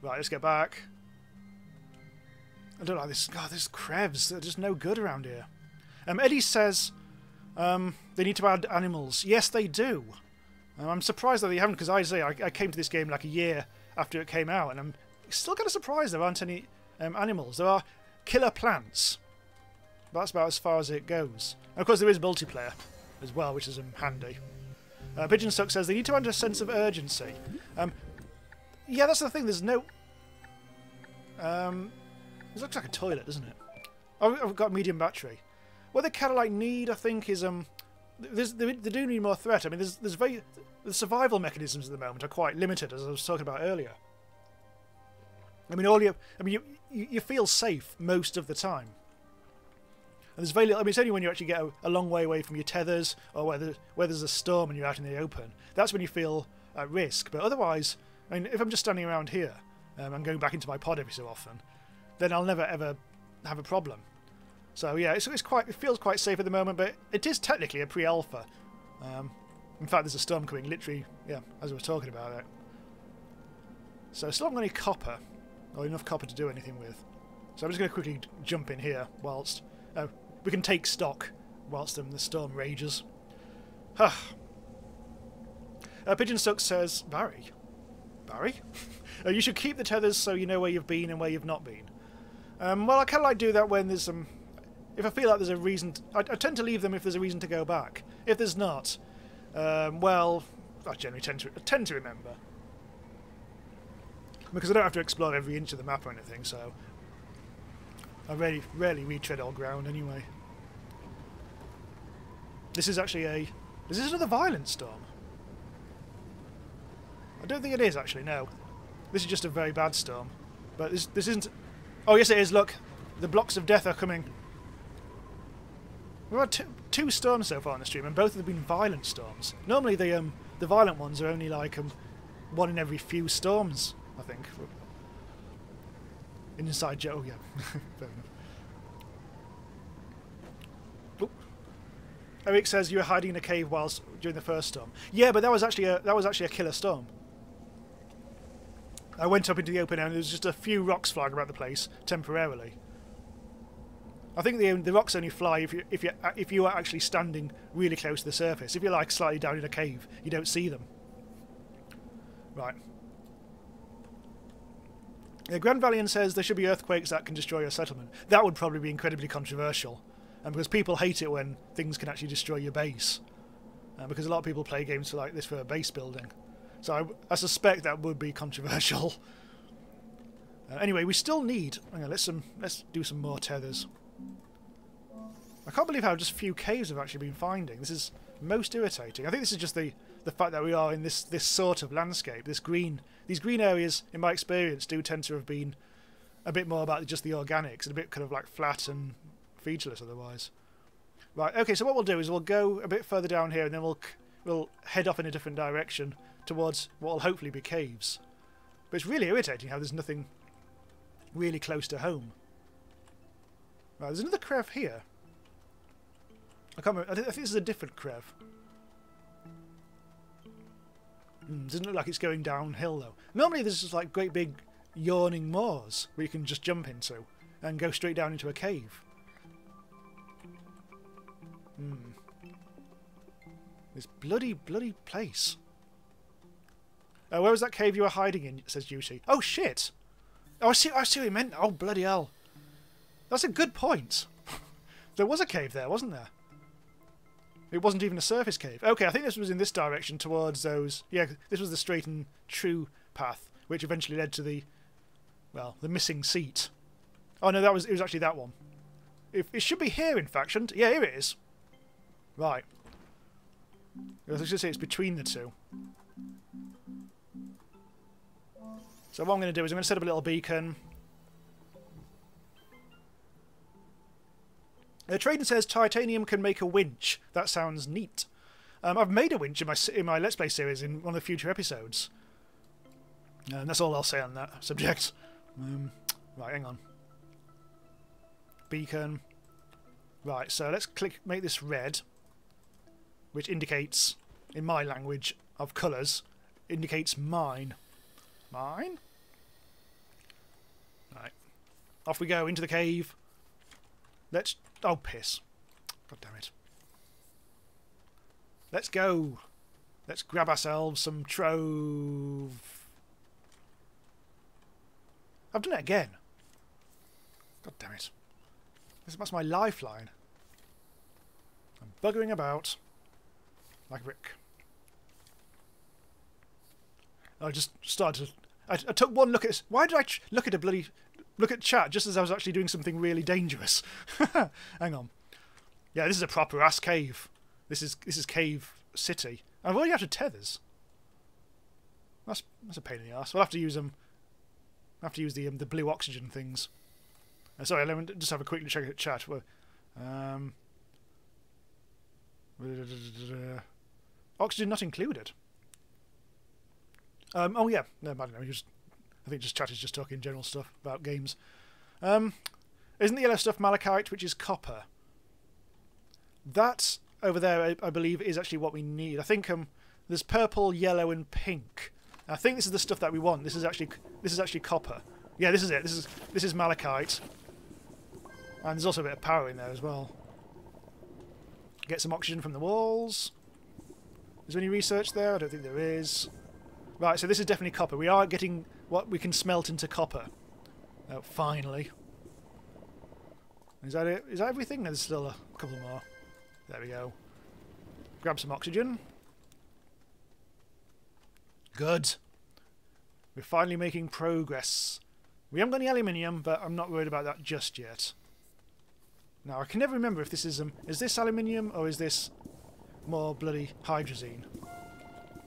Right, let's get back. I don't like this. God, there's crabs. They're just no good around here. Eddie says they need to add animals. Yes, they do. I'm surprised that they haven't, because I came to this game like a year after it came out, and I'm still kind of surprised there aren't any animals. There are killer plants. That's about as far as it goes. And of course, there is multiplayer as well, which is handy. Pigeon Stuck says they need to add a sense of urgency. Yeah, that's the thing. There's no. This looks like a toilet, doesn't it? Oh, I've got a medium battery. What they kind of like need, I think, is they do need more threat. I mean, the survival mechanisms at the moment are quite limited, as I was talking about earlier. I mean, you feel safe most of the time. And there's very little. I mean, it's only when you actually get a long way away from your tethers, or where there's a storm and you're out in the open. That's when you feel at risk. But otherwise, I mean, if I'm just standing around here, and going back into my pod every so often, then I'll never ever have a problem. So yeah, it feels quite safe at the moment, but it is technically a pre-alpha. In fact, there's a storm coming, literally, yeah, as I was talking about it. So still haven't got any copper, or enough copper to do anything with. So I'm just going to quickly jump in here whilst we can take stock whilst the storm rages. Pigeon Stuck says, Barry? You should keep the tethers so you know where you've been and where you've not been. Well, I kind of like do that when there's some. If I feel like there's a reason, I tend to leave them if there's a reason to go back. If there's not, well, I generally tend to remember, because I don't have to explore every inch of the map or anything. So I rarely retread old ground anyway. This is actually is this another violent storm? I don't think it is actually. No, this is just a very bad storm. But this isn't. Oh yes, it is. Look, the blocks of death are coming. We've had two storms so far on the stream, and both have been violent storms. Normally, the violent ones are only like one in every few storms, I think. Inside joke. Oh yeah, fair enough. Oop. Eric says you were hiding in a cave during the first storm. Yeah, but that was actually a killer storm. I went up into the open air and there was just a few rocks flying about the place temporarily. I think the rocks only fly if you are actually standing really close to the surface. If you're like slightly down in a cave, you don't see them. Right. Grand Valiant says there should be earthquakes that can destroy your settlement. That would probably be incredibly controversial, because people hate it when things can actually destroy your base. Because a lot of people play games like this for base building. So I suspect that would be controversial. Anyway, we still need. Hang on, let's do some more tethers. I can't believe how just few caves have actually been finding. This is most irritating. I think this is just the fact that we are in this sort of landscape. These green areas, in my experience, do tend to have been a bit more about just the organics and a bit kind of like flat and featureless otherwise. Right. Okay. So what we'll do is we'll go a bit further down here, and then we'll head off in a different direction towards what will hopefully be caves. But it's really irritating how there's nothing really close to home. Right, there's another crev here. I can't remember. I think this is a different crev. Doesn't look like it's going downhill though. Normally there's just like great big yawning moors where you can just jump into and go straight down into a cave. This bloody place. Where was that cave you were hiding in? Says Juicy. Oh shit! Oh, I see what you meant. Oh bloody hell! That's a good point. There was a cave there, wasn't there? It wasn't even a surface cave. Okay, I think this was in this direction towards those. Yeah, this was the straight and true path, which eventually led to the missing seat. Oh no, it was actually that one. It should be here, in fact, shouldn't it? Yeah, here it is. Right. I was going to say it's between the two. So what I'm going to do is I'm going to set up a little beacon. Traden says titanium can make a winch. That sounds neat. I've made a winch in my Let's Play series in one of the future episodes. And that's all I'll say on that subject. Right, hang on. Beacon. Right, so let's make this red, which indicates, in my language of colours, indicates mine. Mine? Right. Off we go into the cave. Let's... Oh, piss. God damn it. Let's go. Let's grab ourselves some trove. I've done it again. God damn it. That's my lifeline. I'm buggering about like a brick. I just started to... I took one look at... Why did I look at a bloody... Look at chat just as I was actually doing something really dangerous? Hang on. Yeah, this is a proper ass cave. This is Cave City. I've already out of tethers. That's a pain in the ass. We'll have to use them. I'll have to use the blue oxygen things. Sorry, let me just have a quick check at chat. Oxygen not included. Oh yeah, no, I don't know. I think just chat is just talking general stuff about games. Isn't the yellow stuff malachite, which is copper? That over there, I believe, is actually what we need. I think there's purple, yellow, and pink. I think this is the stuff that we want. This is actually copper. Yeah, this is it. This is malachite, and there's also a bit of power in there as well. Get some oxygen from the walls. Is there any research there? I don't think there is. Right, so this is definitely copper. We are getting what we can smelt into copper. Oh, finally. Is that it? Is that everything? There's still a couple more. There we go. Grab some oxygen. Good. We're finally making progress. We haven't got any aluminium, but I'm not worried about that just yet. Now, I can never remember if this is this aluminium or is this more bloody hydrazine?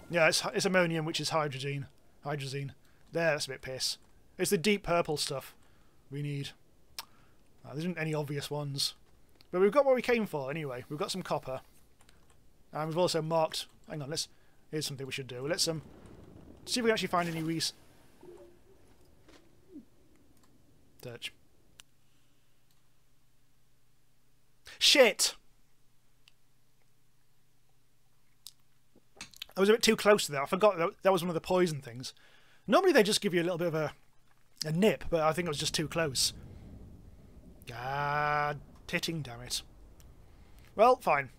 Yeah, it's ammonium, which is hydrazine. Hydrazine. There, that's a bit piss. It's the deep purple stuff we need. There isn't any obvious ones. But we've got what we came for anyway. We've got some copper. And we've also marked... Hang on, here's something we should do. Let's see if we can actually find any search. Shit! I was a bit too close to that. I forgot that was one of the poison things. Normally they just give you a little bit of a nip, but I think I was just too close. God, titting, damn it. Well, fine.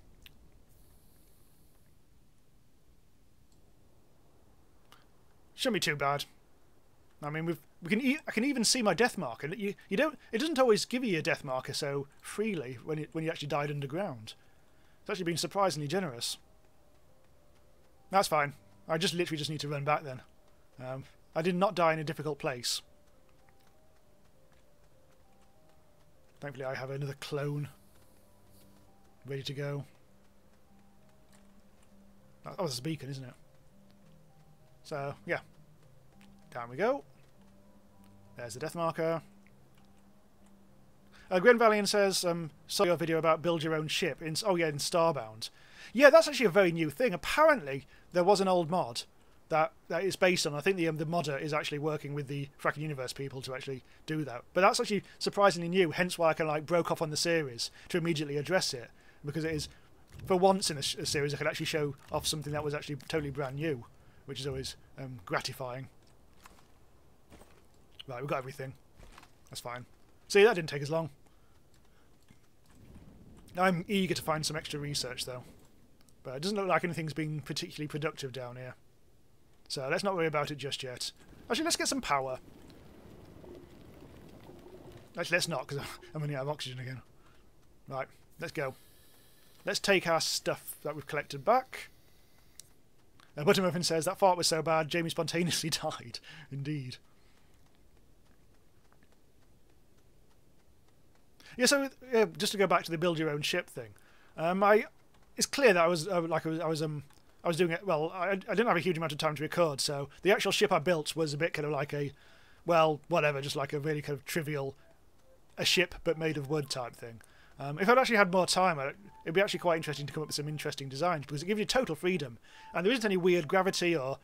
Shouldn't be too bad. I mean, I can even see my death marker. You don't. It doesn't always give you a death marker so freely when you actually died underground. It's actually been surprisingly generous. That's fine. I literally just need to run back then. I did not die in a difficult place. Thankfully I have another clone ready to go. Oh, it's a beacon, isn't it? So, yeah. Down we go. There's the death marker. Gwen Valiant says, saw your video about build your own ship. In Starbound. Yeah, that's actually a very new thing. Apparently, there was an old mod that is based on. I think the modder is actually working with the Fracking Universe people to actually do that. But that's actually surprisingly new. Hence why I kind of broke off on the series to immediately address it, because it is, for once in a series, I could actually show off something that was actually totally brand new, which is always gratifying. Right, we've got everything. That's fine. See, that didn't take as long. I'm eager to find some extra research though. But it doesn't look like anything's being particularly productive down here. So let's not worry about it just yet. Actually, let's get some power. Actually, let's not, because I'm running out of oxygen again. Right, let's go. Let's take our stuff that we've collected back. Buttermuffin says, that fart was so bad, Jamie spontaneously died. Indeed. Yeah, so just to go back to the build your own ship thing, it's clear that I was doing it well. I didn't have a huge amount of time to record, so the actual ship I built was a bit kind of like a, well, whatever, just like a really kind of trivial, a ship but made of wood type thing. If I'd actually had more time, it'd be actually quite interesting to come up with some interesting designs, because it gives you total freedom, and there isn't any weird gravity or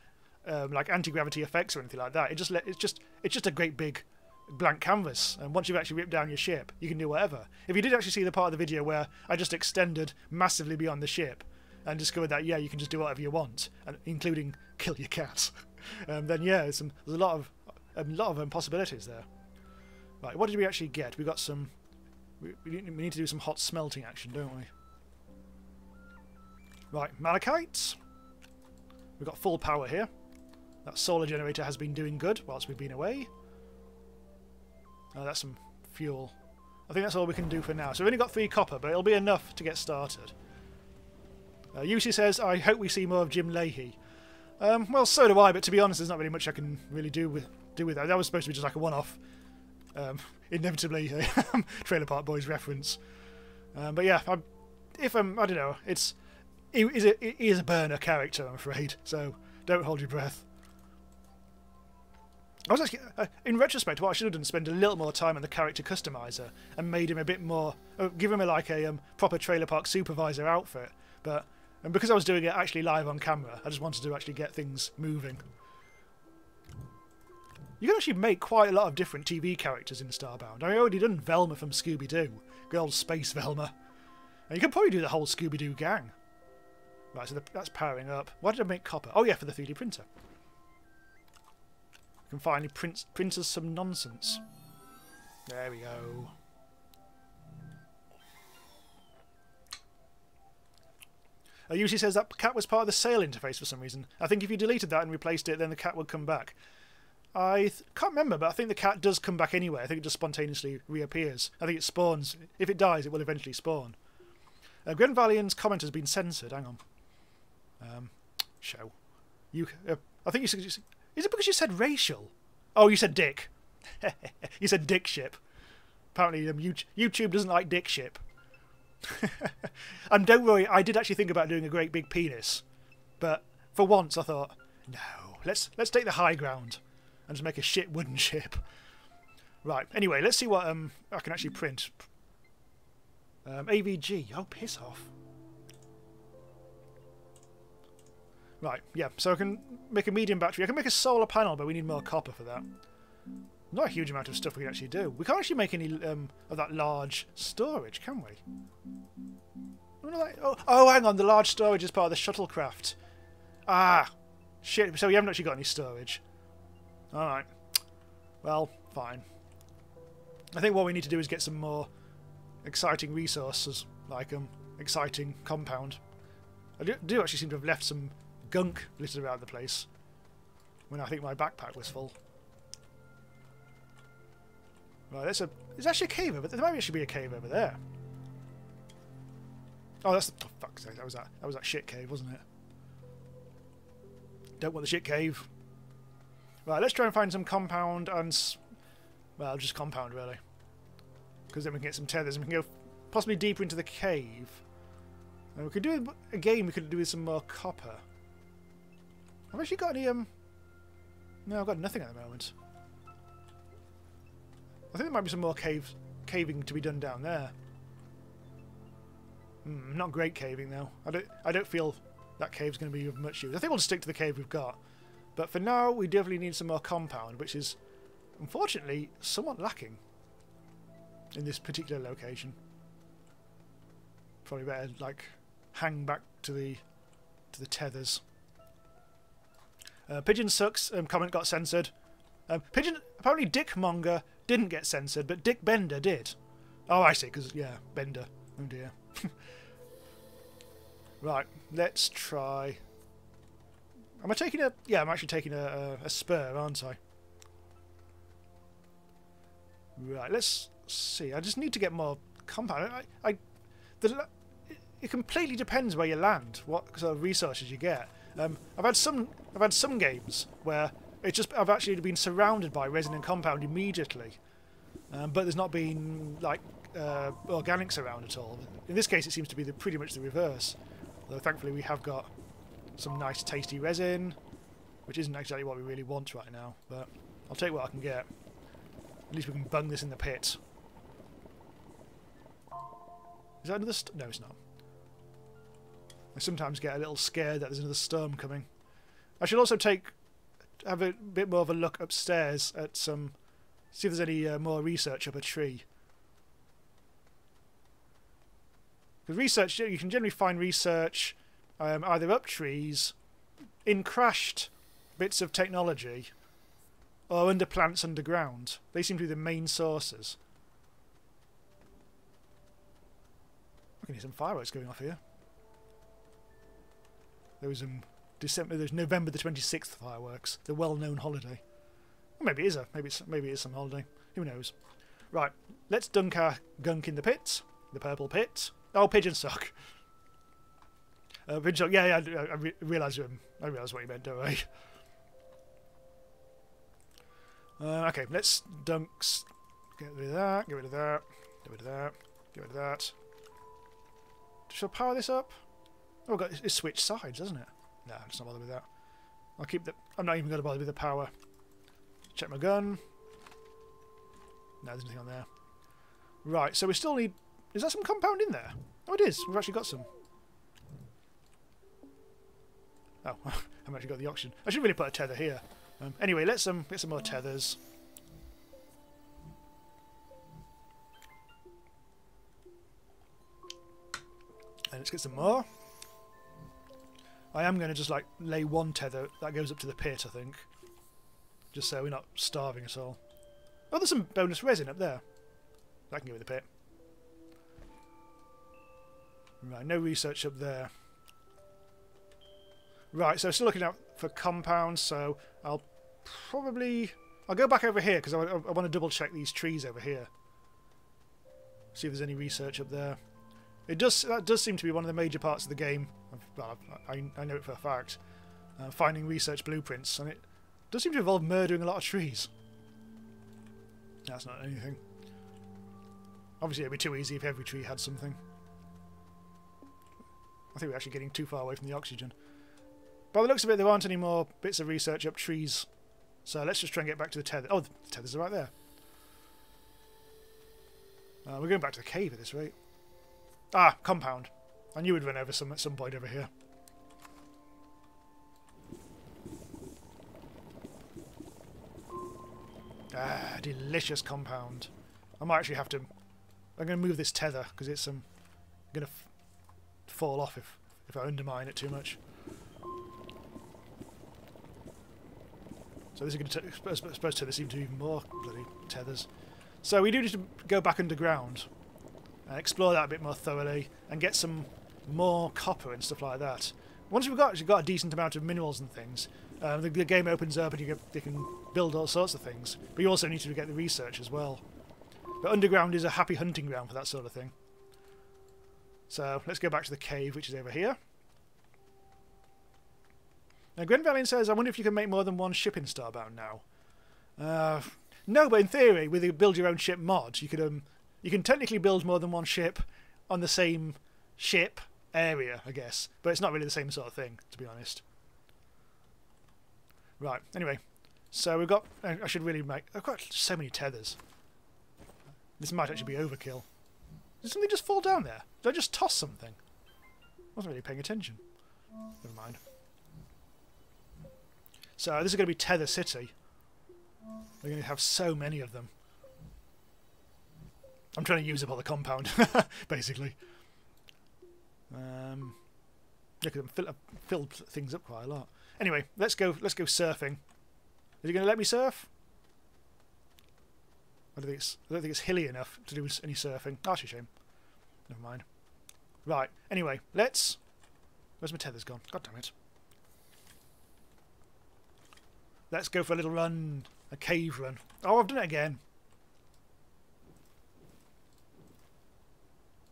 like anti-gravity effects or anything like that. It's just a great big blank canvas, and once you've actually ripped down your ship, you can do whatever. If you did actually see the part of the video where I just extended massively beyond the ship and discovered that, yeah, you can just do whatever you want, and including kill your cat, then yeah, there's a lot of possibilities there. Right, what did we actually get? We got some. We need to do some hot smelting action, don't we? Right, malachite. We've got full power here. That solar generator has been doing good whilst we've been away. Oh, that's some fuel. I think that's all we can do for now. So we've only got 3 copper, but it'll be enough to get started. Yusi says, I hope we see more of Jim Leahy. Well, so do I, but to be honest, there's not really much I can really do with that. That was supposed to be just like a one-off. Inevitably, a Trailer Park Boys reference. But yeah, I don't know, he is a burner character, I'm afraid, so don't hold your breath. I was actually, in retrospect, what I should have done is spend a little more time on the character customizer and made him a bit more, give him like a proper Trailer Park Supervisor outfit. But and because I was doing it actually live on camera, I just wanted to actually get things moving. You can actually make quite a lot of different TV characters in Starbound. I already done Velma from Scooby-Doo, good old Space Velma. And you can probably do the whole Scooby-Doo gang. Right, so that's powering up. Why did I make copper? Oh yeah, for the 3D printer. We can finally print us some nonsense. There we go. Usually says that cat was part of the sail interface for some reason. I think if you deleted that and replaced it, then the cat would come back. I can't remember, but I think the cat does come back anyway. I think it just spontaneously reappears. I think it spawns. If it dies, it will eventually spawn. Gwen Valiant's comment has been censored. Hang on. Show. I think you said... Is it because you said racial? Oh, you said dick. You said dick ship. Apparently YouTube doesn't like dick ship. And don't worry, I did actually think about doing a great big penis. But for once I thought, no, let's take the high ground and just make a shit wooden ship. Right, anyway, let's see what I can actually print. AVG, oh piss off. Right, yeah, so I can make a medium battery. I can make a solar panel, but we need more copper for that. Not a huge amount of stuff we can actually do. We can't actually make any of that large storage, can we? Oh, hang on, the large storage is part of the shuttlecraft. Ah, shit, so we haven't actually got any storage. Alright. Well, fine. I think what we need to do is get some more exciting resources, like exciting compound. I do actually seem to have left some gunk littered around the place when I think my backpack was full. Right, there's actually a cave over there. There might actually be a cave over there. Oh, that's the... Oh, fuck's sake, that was that shit cave, wasn't it? Don't want the shit cave. Right, let's try and find some compound and... Well, just compound, really. Because then we can get some tethers and we can go possibly deeper into the cave. And we could do it again, we could do with some more copper. Have I actually got any... No, I've got nothing at the moment. I think there might be some more caving to be done down there. Not great caving though. I don't feel that cave's going to be of much use. I think we'll just stick to the cave we've got. But for now, we definitely need some more compound, which is unfortunately somewhat lacking in this particular location. Probably better like hang back to the tethers. Pigeon sucks. Comment got censored. Pigeon apparently Dickmonger didn't get censored, but Dick Bender did. Oh, I see. Because yeah, Bender. Oh dear. Right, let's try. Am I taking a... Yeah, I'm actually taking a spur, aren't I? Right, let's see. I just need to get more compound. It completely depends where you land, what sort of resources you get. I've had some games where I've actually been surrounded by resin and compound immediately, but there's not been like organics around at all. In this case, it seems to be pretty much the reverse. Though thankfully we have got some nice tasty resin, which isn't exactly what we really want right now, but I'll take what I can get. At least we can bung this in the pit. Is that another no, it's not. I sometimes get a little scared that there's another storm coming. I should also have a bit more of a look upstairs at see if there's any more research up a tree. Because research, you can generally find research either up trees, in crashed bits of technology, or under plants underground. They seem to be the main sources. I can hear some fireworks going off here. There was some There's November the 26th fireworks, the well-known holiday. Or maybe it is maybe it is some holiday. Who knows? Right, let's dunk our gunk in the pit, the purple pit. Oh, pigeon sock. Pigeon sock. Yeah, I realised what you meant. Don't worry. Okay, let's dunks. Get rid of that. Get rid of that. Get rid of that. Get rid of that. Shall I power this up? Oh, God, it's switched sides, doesn't it? No, let's not bother with that. I'll keep the. I'm not even going to bother with the power. Check my gun. No, there's nothing on there. Right, so we still need... Is that some compound in there? Oh, it is. We've actually got some. Oh, I've actually got the oxygen. I should really put a tether here. Anyway, let's get some more tethers. And let's get some more. I am going to just like lay one tether that goes up to the pit, I think. Just so we're not starving at all. Oh, there's some bonus resin up there. That can go with the pit. Right, no research up there. Right, so still looking out for compounds, so I'll go back over here because I want to double check these trees over here. See if there's any research up there. That does seem to be one of the major parts of the game. Well, I know it for a fact. Finding research blueprints, and it does seem to involve murdering a lot of trees. That's not anything. Obviously, it'd be too easy if every tree had something. I think we're actually getting too far away from the oxygen. By the looks of it, there aren't any more bits of research up trees. So let's just try and get back to the tether. Oh, the tethers are right there. We're going back to the cave at this rate. Ah, compound. I knew we'd run over some at some point over here. Ah, delicious compound. I might actually have to... I'm going to move this tether because it's going to fall off if I undermine it too much. So this is going to... I suppose tethers seem to be even more bloody tethers. So we do need to go back underground. Explore that a bit more thoroughly and get some more copper and stuff like that. Once we've got a decent amount of minerals and things, the game opens up and you can build all sorts of things. But you also need to get the research as well. But underground is a happy hunting ground for that sort of thing. So let's go back to the cave, which is over here. Now Grenvalian says, I wonder if you can make more than one ship in Starbound now. No, but in theory, with the build your own ship mod, you can technically build more than one ship on the same ship area, I guess. But it's not really the same sort of thing, to be honest. Right, anyway. So we've got... I should really make... I've got so many tethers. This might actually be overkill. Did something just fall down there? Did I just toss something? I wasn't really paying attention. Never mind. So this is going to be Tether City. We're going to have so many of them. I'm trying to use up all the compound, basically. Look at them, filled things up quite a lot. Anyway, let's go surfing. Is he going to let me surf? I don't think it's hilly enough to do any surfing. Oh, that's a shame. Never mind. Right. Anyway, let's. Where's my tethers gone? God damn it. Let's go for a little run, a cave run. Oh, I've done it again.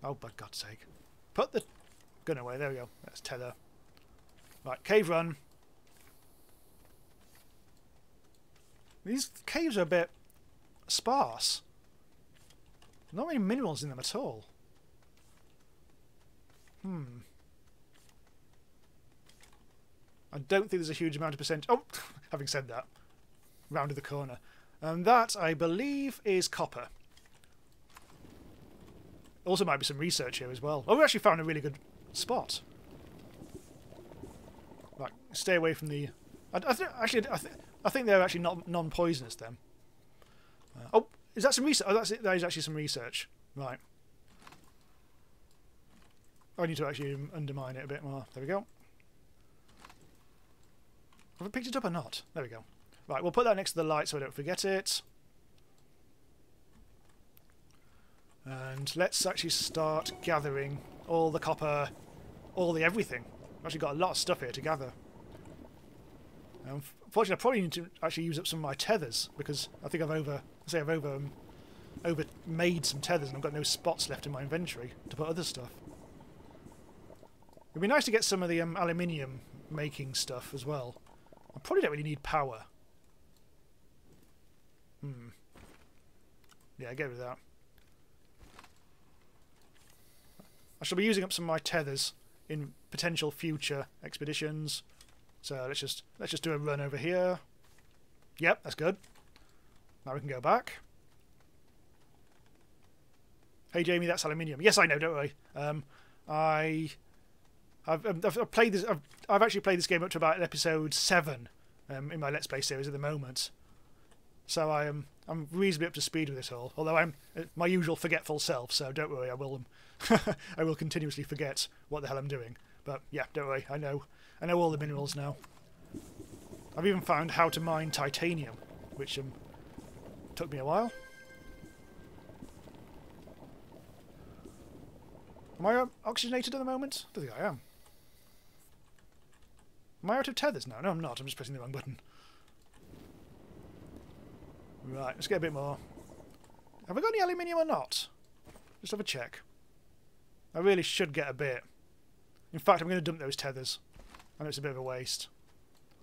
Oh, for God's sake. Put the gun away. There we go. That's tether. Right, cave run. These caves are a bit sparse. Not many minerals in them at all. I don't think there's a huge amount of percent... Oh, having said that. Rounded the corner. And that, I believe, is copper. Also might be some research here as well. Oh, we actually found a really good spot. Right, stay away from the... I think they're actually not non-poisonous then. Oh, is that some research? Oh, that is actually some research. Right. I need to actually undermine it a bit more. There we go. Have I picked it up or not? There we go. Right, we'll put that next to the light so I don't forget it. And let's actually start gathering all the copper, all the everything. I've actually got a lot of stuff here to gather. Unfortunately, I probably need to actually use up some of my tethers because I think I've made some tethers and I've got no spots left in my inventory to put other stuff. It'd be nice to get some of the aluminium making stuff as well. I probably don't really need power. Yeah, get rid of that. I shall be using up some of my tethers in potential future expeditions. So let's just do a run over here. Yep, that's good. Now we can go back. Hey Jamie, that's aluminium. Yes, I know. Don't worry. I've played this. I've actually played this game up to about episode 7 in my Let's Play series at the moment. So I'm reasonably up to speed with it all. Although I'm my usual forgetful self, so don't worry. I will I will continuously forget what the hell I'm doing. But yeah, don't worry. I know all the minerals now. I've even found how to mine titanium, which took me a while. Am I oxygenated at the moment? I don't think I am. Am I out of tethers now? No, I'm not. I'm just pressing the wrong button. Right, let's get a bit more. Have I got any aluminium or not? Just have a check. I really should get a bit. In fact, I'm going to dump those tethers. I know it's a bit of a waste,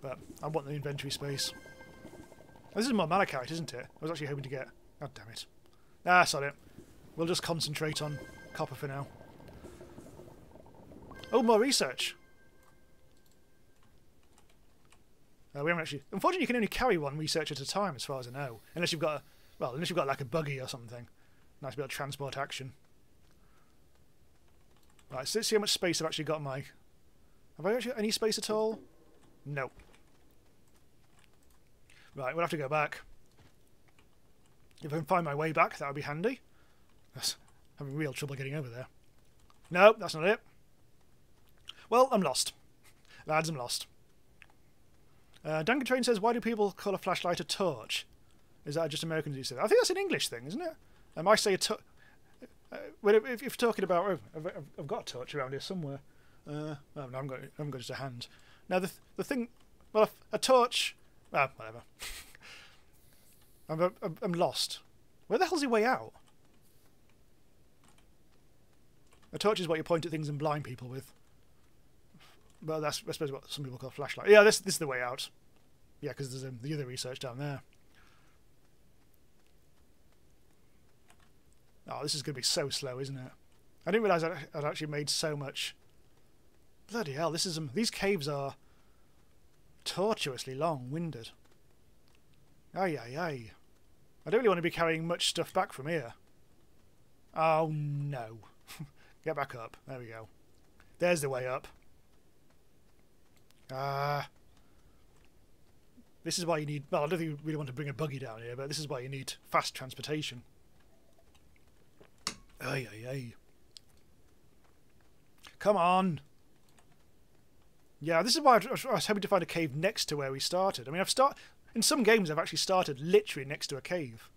but I want the inventory space. This is more malachite, isn't it? I was actually hoping to get... God damn it. Ah, sorry. We'll just concentrate on copper for now. Oh, more research. We haven't actually... Unfortunately, you can only carry one research at a time, as far as I know. Unless you've got like a buggy or something. Nice bit of transport action. Right, so let's see how much space I've actually got in my... Have I actually got any space at all? No. Right, we'll have to go back. If I can find my way back, that would be handy. I'm having real trouble getting over there. No, that's not it. Well, I'm lost. Lads, I'm lost. Dankatrain says, why do people call a flashlight a torch? Is that just Americans who say that? I think that's an English thing, isn't it? I say a torch... if you're talking about... Oh, I've got a torch around here somewhere. Oh, no, I haven't got just a hand. Now, the thing... Well, a torch... Ah, whatever. I'm lost. Where the hell's the way out? A torch is what you point at things and blind people with. Well, that's I suppose what some people call a flashlight. Yeah, this is the way out. Yeah, because there's the other research down there. Oh, this is going to be so slow, isn't it? I didn't realise I'd actually made so much. Bloody hell, this is these caves are tortuously long-winded. Ay, ay, ay. I don't really want to be carrying much stuff back from here. Oh, no. Get back up. There we go. There's the way up. This is why you need... Well, I don't think you really want to bring a buggy down here, but this is why you need fast transportation. Ay, ay, ay. Come on! Yeah, this is why I was hoping to find a cave next to where we started. I mean, in some games I've actually started literally next to a cave.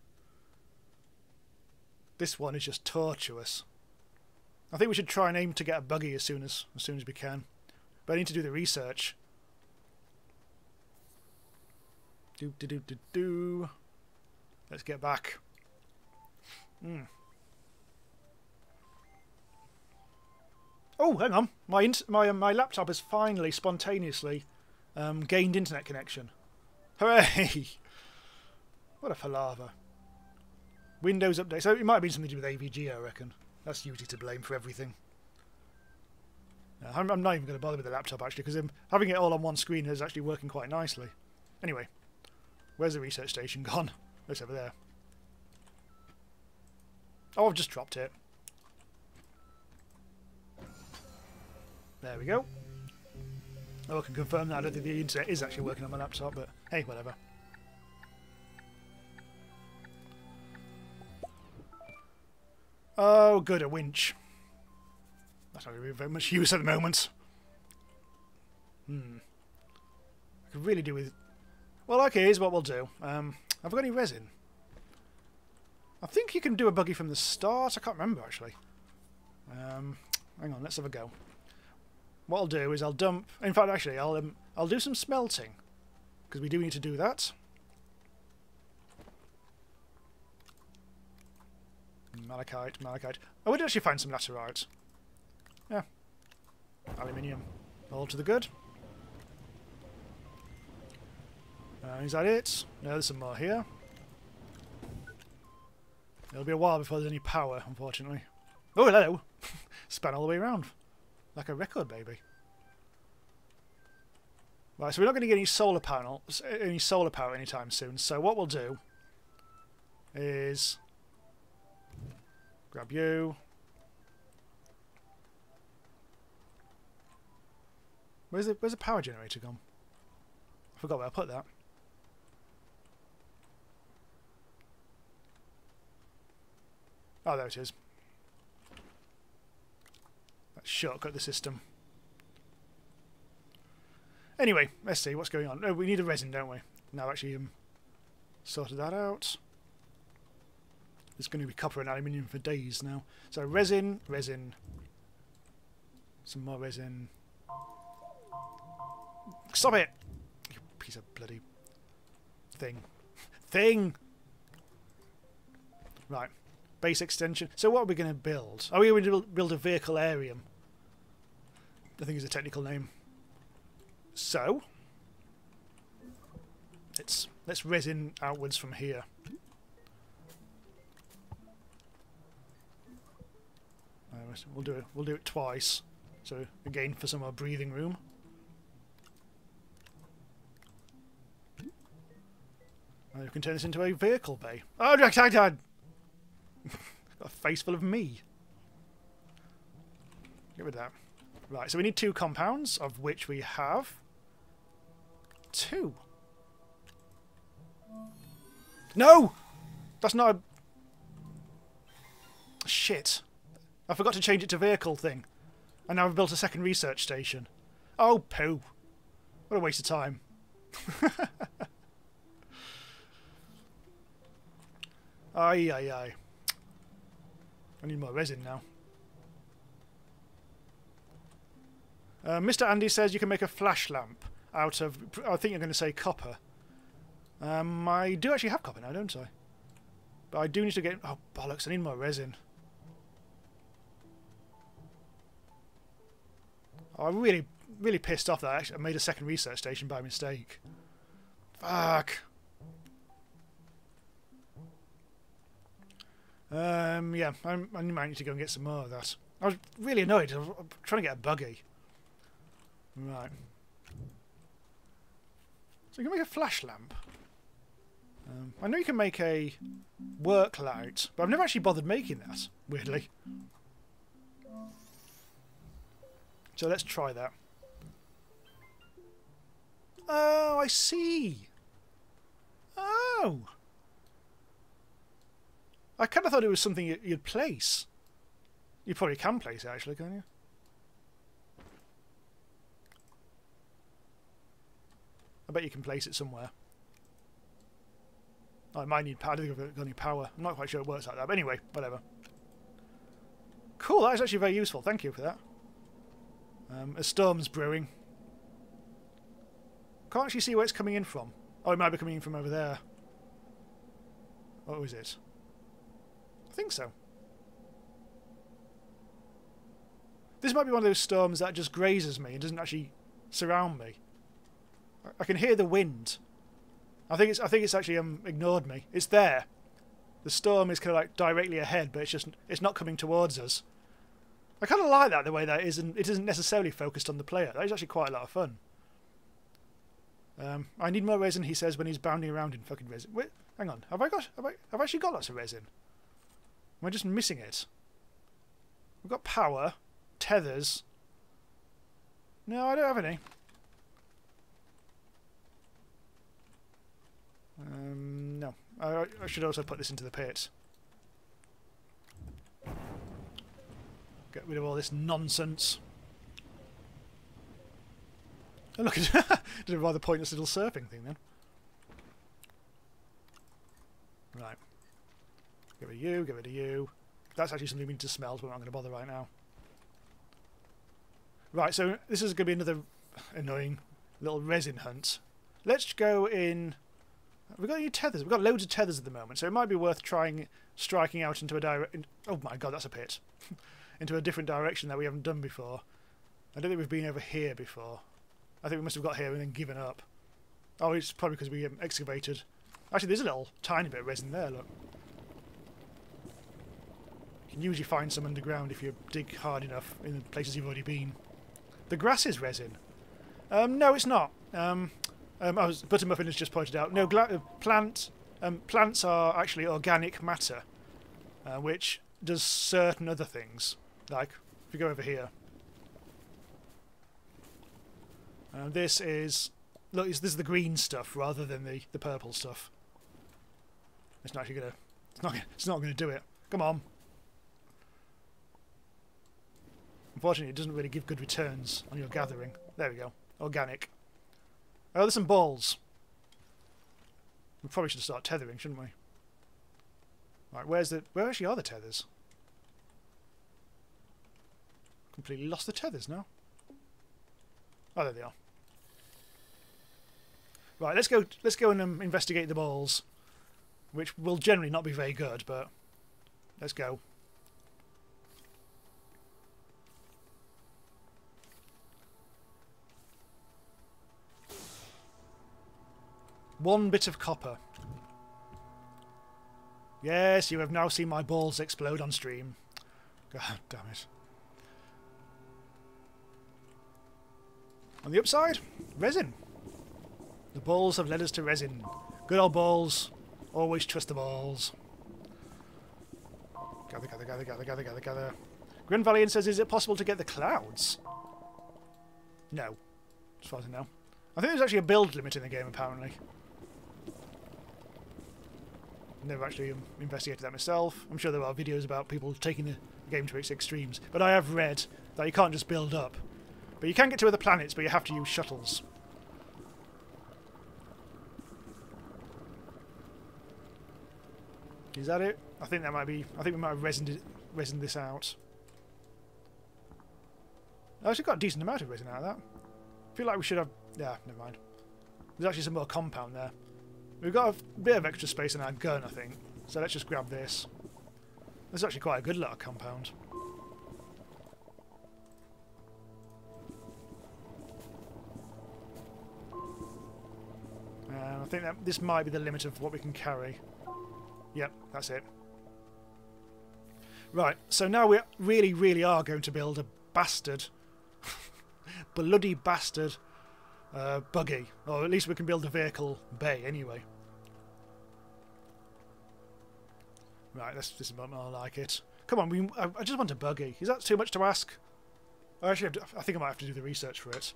This one is just tortuous. I think we should try and aim to get a buggy as soon as we can. But I need to do the research. Let's get back. Oh, hang on. My laptop has finally spontaneously gained internet connection. Hooray! What a palaver. Windows update. So it might have been something to do with AVG, I reckon. That's usually to blame for everything. I'm not even going to bother with the laptop, actually, because having it all on one screen is actually working quite nicely. Anyway, where's the research station gone? It's over there. Oh, I've just dropped it. There we go. Oh, I can confirm that. I don't think the internet is actually working on my laptop, but hey, whatever. Oh, good, a winch. That's not really very much use at the moment. I could really do with... Well, okay, here's what we'll do. Have I got any resin? I think you can do a buggy from the start. I can't remember, actually. Hang on, let's have a go. What I'll do is I'll dump... In fact, actually, I'll do some smelting. because we do need to do that. Malachite, malachite. I would actually find some laterite. Yeah. Aluminium. All to the good. Is that it? No, there's some more here. It'll be a while before there's any power, unfortunately. Oh, hello! Span all the way around. Like a record, baby. Right, so we're not going to get any solar panels, any solar power anytime soon. So what we'll do is grab you. Where's the power generator gone? I forgot where I put that. Oh, there it is. That shortcut the system. Anyway, let's see what's going on. Oh, we need a resin, don't we? Now actually sorted that out. There's going to be copper and aluminium for days now. So resin, resin. Some more resin. Stop it! You piece of bloody thing. Thing! Right. Base extension. So what are we going to build? Are we going to build a vehicle aerium? I think is a technical name. So let's resin outwards from here. We'll do it twice. So again for some more breathing room. We can turn this into a vehicle bay. Oh, got a face full of me. Get rid of that. Right, so we need 2 compounds, of which we have 2. No! That's not a... Shit. I forgot to change it to vehicle thing. And now I've built a second research station. Oh, poo. What a waste of time. Aye, aye, aye. I need more resin now. Mr. Andy says you can make a flash lamp out of... I think you're going to say copper. I do actually have copper now, don't I? But I do need to get... Oh, bollocks, I need more resin. Oh, I'm really pissed off that I made a second research station by mistake. Fuck. Yeah, I might need to go and get some more of that. I was really annoyed. I was trying to get a buggy. Right. So you can make a flash lamp. I know you can make a work light, but I've never actually bothered making that, weirdly. So let's try that. Oh, I see. Oh. I kind of thought it was something you'd place. You probably can place it, actually, can't you? I bet you can place it somewhere. Oh, it might need power. I don't think I've got any power. I'm not quite sure it works like that. But anyway, whatever. Cool, that is actually very useful. Thank you for that. A storm's brewing. Can't actually see where it's coming in from. Oh, it might be coming in from over there. What was it? I think so. This might be one of those storms that just grazes me and doesn't actually surround me. I can hear the wind. I think it's actually ignored me. It's there. The storm is kind of like directly ahead, but it's not coming towards us. I kind of like that, the way that it isn't necessarily focused on the player. That is actually quite a lot of fun. I need more resin, he says, when he's bounding around in fucking resin. Wait, hang on, have I actually got lots of resin? Am I just missing it? We've got power, tethers. No, I don't have any. No. I should also put this into the pit. Get rid of all this nonsense. Oh, look at did a rather pointless little surfing thing then. Right. Get rid of you, get rid of you. That's actually something we need to smelt, but I'm not going to bother right now. Right, so this is going to be another annoying little resin hunt. let's go in... We've got any tethers? We've got loads of tethers at the moment, so it might be worth trying striking out into a direction... Oh my god, that's a pit. Into a different direction that we haven't done before. I don't think we've been over here before. I think we must have got here and then given up. Oh, it's probably because we excavated. Actually, there's a little tiny bit of resin there, look. You can usually find some underground if you dig hard enough in the places you've already been. The grass is resin. No, it's not. Buttermuffin has just pointed out. No, plants are actually organic matter, which does certain other things. Like, if you go over here. This is... Look, this is the green stuff rather than the purple stuff. It's not actually gonna... It's not gonna do it. Come on. Unfortunately, it doesn't really give good returns on your gathering. There we go. Organic. Oh, there's some balls. We probably should start tethering, shouldn't we? Right, where actually are the tethers? Completely lost the tethers now. Oh, there they are. Right, let's go and investigate the balls, which will generally not be very good, but let's go. One bit of copper. Yes, you have now seen my balls explode on stream. God damn it. On the upside, resin. The balls have led us to resin. Good old balls. Always trust the balls. Gather, gather, gather, gather, gather, gather, gather. Grand Valiant says, is it possible to get the clouds? No. As far as I know. I think there's actually a build limit in the game, apparently. Never actually investigated that myself. I'm sure there are videos about people taking the game to its extremes. But I have read that you can't just build up. But you can get to other planets, but you have to use shuttles. Is that it? I think that might be... I think we might have resined this out. I actually got a decent amount of resin out of that. I feel like we should have... Yeah, never mind. There's actually some more compound there. We've got a bit of extra space in our gun, I think. So let's just grab this. This is actually quite a good lot of compound. I think that this might be the limit of what we can carry. Yep, that's it. Right, so now we really are going to build a bastard, bloody bastard buggy. Or at least we can build a vehicle bay anyway. Right, this is more like it. Come on, I just want a buggy. Is that too much to ask? I think I might have to do the research for it.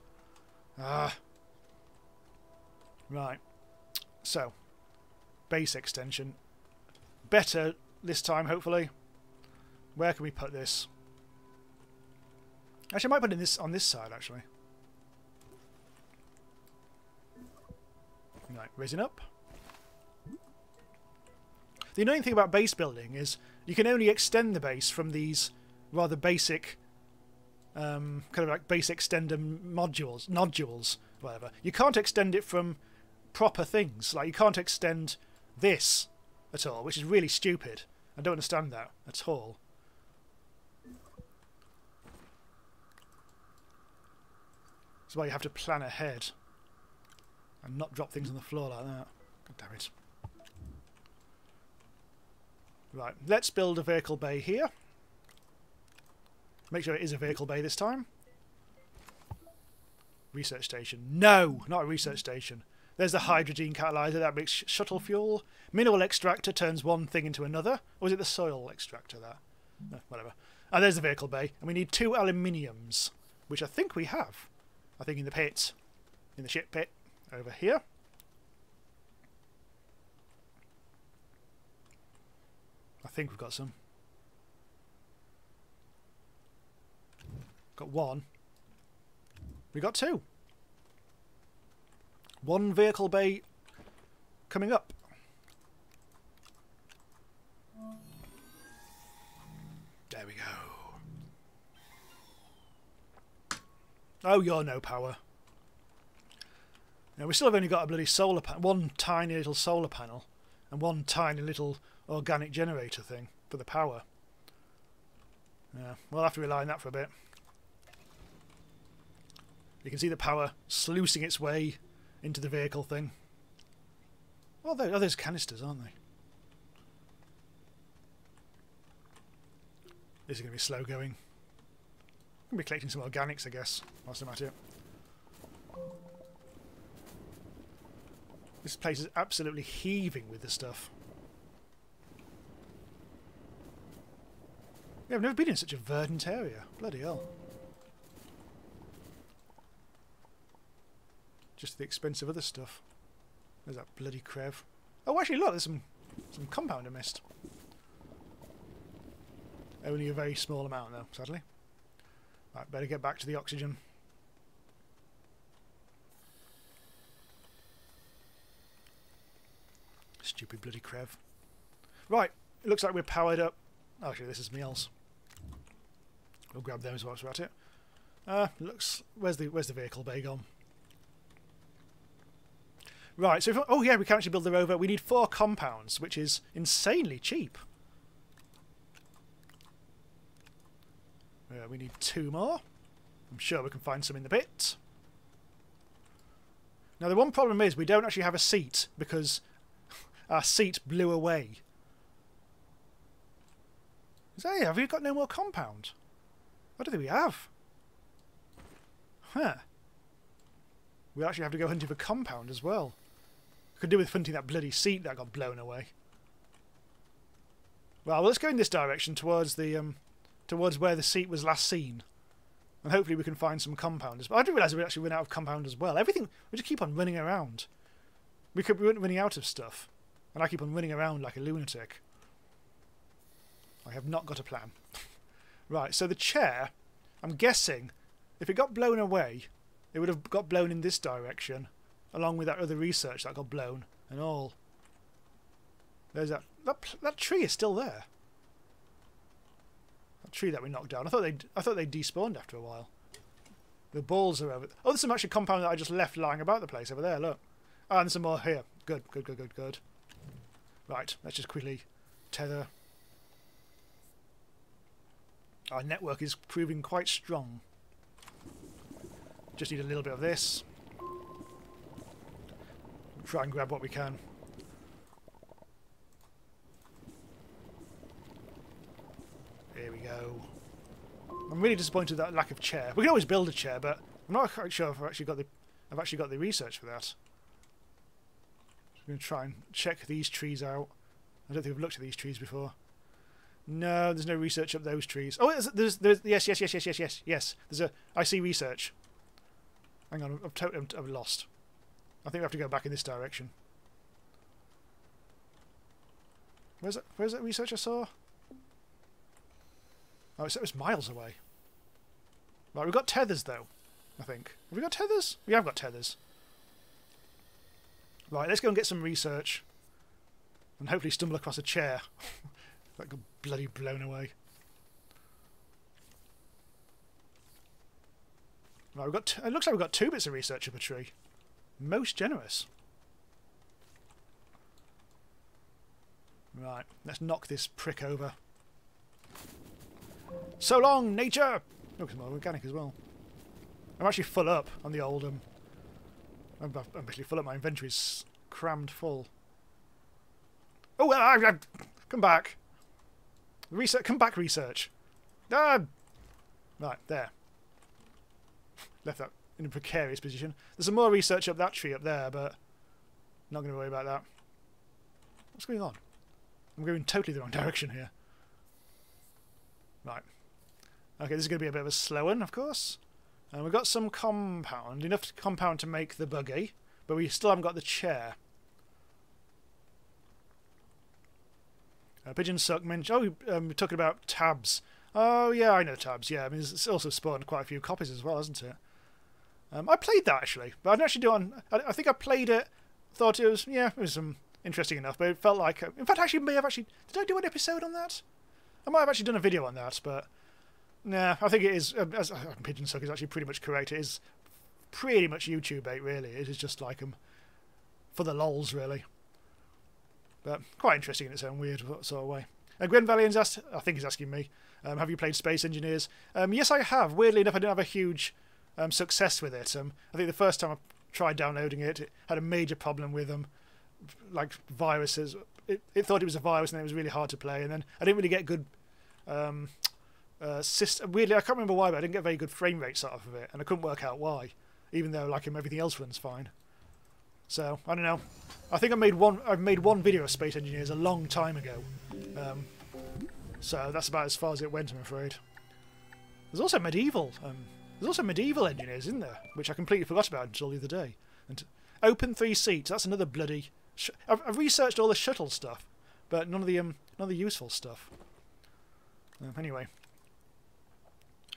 Right. So, base extension. Better this time, hopefully. Where can we put this? Actually, I might put it on this side, actually. Right, resin up. The annoying thing about base building is you can only extend the base from these rather basic, kind of like base extender nodules, whatever. You can't extend it from proper things. Like, you can't extend this at all, which is really stupid. I don't understand that at all. That's why you have to plan ahead and not drop things on the floor like that. God damn it. Right, let's build a vehicle bay here. Make sure it is a vehicle bay this time. Research station. No, not a research station. There's the hydrogen catalyzer that makes shuttle fuel. Mineral extractor turns one thing into another. Or was it the soil extractor there? No, whatever. And there's the vehicle bay. And we need 2 aluminiums, which I think we have. I think in the pit. In the ship pit. Over here. I think we've got some. Got 1. We got 2. 1 vehicle bay coming up. There we go. Oh, you're no power. Now, we still have only got a bloody solar panel, one tiny little solar panel, and one tiny little organic generator thing for the power. Yeah, we'll have to rely on that for a bit. You can see the power sluicing its way into the vehicle thing. Oh, there's canisters, aren't they? This is going to be slow going. I'm going to be collecting some organics, I guess, whilst I'm at it. This place is absolutely heaving with the stuff. Yeah, I've never been in such a verdant area. Bloody hell. Just at the expense of other stuff. There's that bloody crev. Oh, actually, look, there's some compound I missed. Only a very small amount, though, sadly. Right, better get back to the oxygen. Stupid bloody crev. Right, it looks like we're powered up. Oh, actually, this is meals. We'll grab those whilst we're at it. Looks. Where's the vehicle bay gone? Right, so oh yeah, we can actually build the rover. We need 4 compounds, which is insanely cheap. We need 2 more. I'm sure we can find some in the pit. Now the one problem is we don't actually have a seat because our seat blew away. Hey, have we got no more compound? I don't think we have. Huh. We actually have to go hunting for compound as well. Could do with hunting that bloody seat that got blown away. Well, let's go in this direction towards the towards where the seat was last seen, and hopefully we can find some compounders. But I didn't realise we actually run out of compound as well. Everything we just keep on running around. We could be running out of stuff, and I keep on running around like a lunatic. I have not got a plan. Right, so the chair, I'm guessing, if it got blown away, it would have got blown in this direction, along with that other research that got blown and all. There's that tree is still there. That tree that we knocked down. I thought they despawned after a while. The balls are over. Oh, there's some actually compound that I just left lying about the place over there. Look. Ah, and there's some more here. Good, good, good, good, good. Right, let's just quickly tether. Our network is proving quite strong. Just need a little bit of this. Try and grab what we can. Here we go. I'm really disappointed with that lack of chair. We can always build a chair, but I'm not quite sure if I've actually got the research for that. I'm going to try and check these trees out. I don't think I've looked at these trees before. No, there's no research up those trees. Oh, there's yes. There's a. I see research. Hang on, I'm lost. I think we have to go back in this direction. Where's that research I saw? Oh, it was miles away. Right, we've got tethers though. I think. Have we got tethers? We have got tethers. Right, let's go and get some research, and hopefully stumble across a chair. That got bloody blown away. Right, we've got. It looks like we've got 2 bits of research up a tree. Most generous. Right, let's knock this prick over. So long, nature! Oh, it's more organic as well. I'm actually full up on the old. I'm actually full up. My inventory's crammed full. Oh, come back. Research, come back, research. Ah! Right, there. Left that in a precarious position. There's some more research up that tree up there, but not going to worry about that. What's going on? I'm going totally the wrong direction here. Right. Okay, this is going to be a bit of a slow one, of course. And we've got some compound, enough compound to make the buggy, but we still haven't got the chair. Pigeon suck mentioned. Oh, we're talking about tabs. Oh yeah, I know tabs. Yeah, I mean it's also spawned quite a few copies as well, hasn't it? I played that actually, but I didn't actually do it on. I think I played it. Thought it was it was interesting enough, but it felt like. In fact, actually, may have actually. Did I do an episode on that? I might have actually done a video on that, but nah, I think it is. Pigeon suck is actually pretty much correct. It is pretty much YouTube bait, really. It is just like for the lols, really. But quite interesting in its own weird sort of way. Gwen Valiant's asked, I think he's asking me, have you played Space Engineers? Yes, I have. Weirdly enough, I didn't have a huge success with it. I think the first time I tried downloading it, it had a major problem with like viruses. It thought it was a virus, and it was really hard to play. And then I didn't really get good weirdly, I can't remember why, but I didn't get very good frame rates out of it, and I couldn't work out why, even though like everything else runs fine. So I don't know. I think I've made one video of Space Engineers a long time ago. So that's about as far as it went, I'm afraid. There's also medieval. There's also medieval engineers, isn't there? Which I completely forgot about until the other day. And open 3 seats. That's another bloody. I've researched all the shuttle stuff, but none of the useful stuff. Anyway.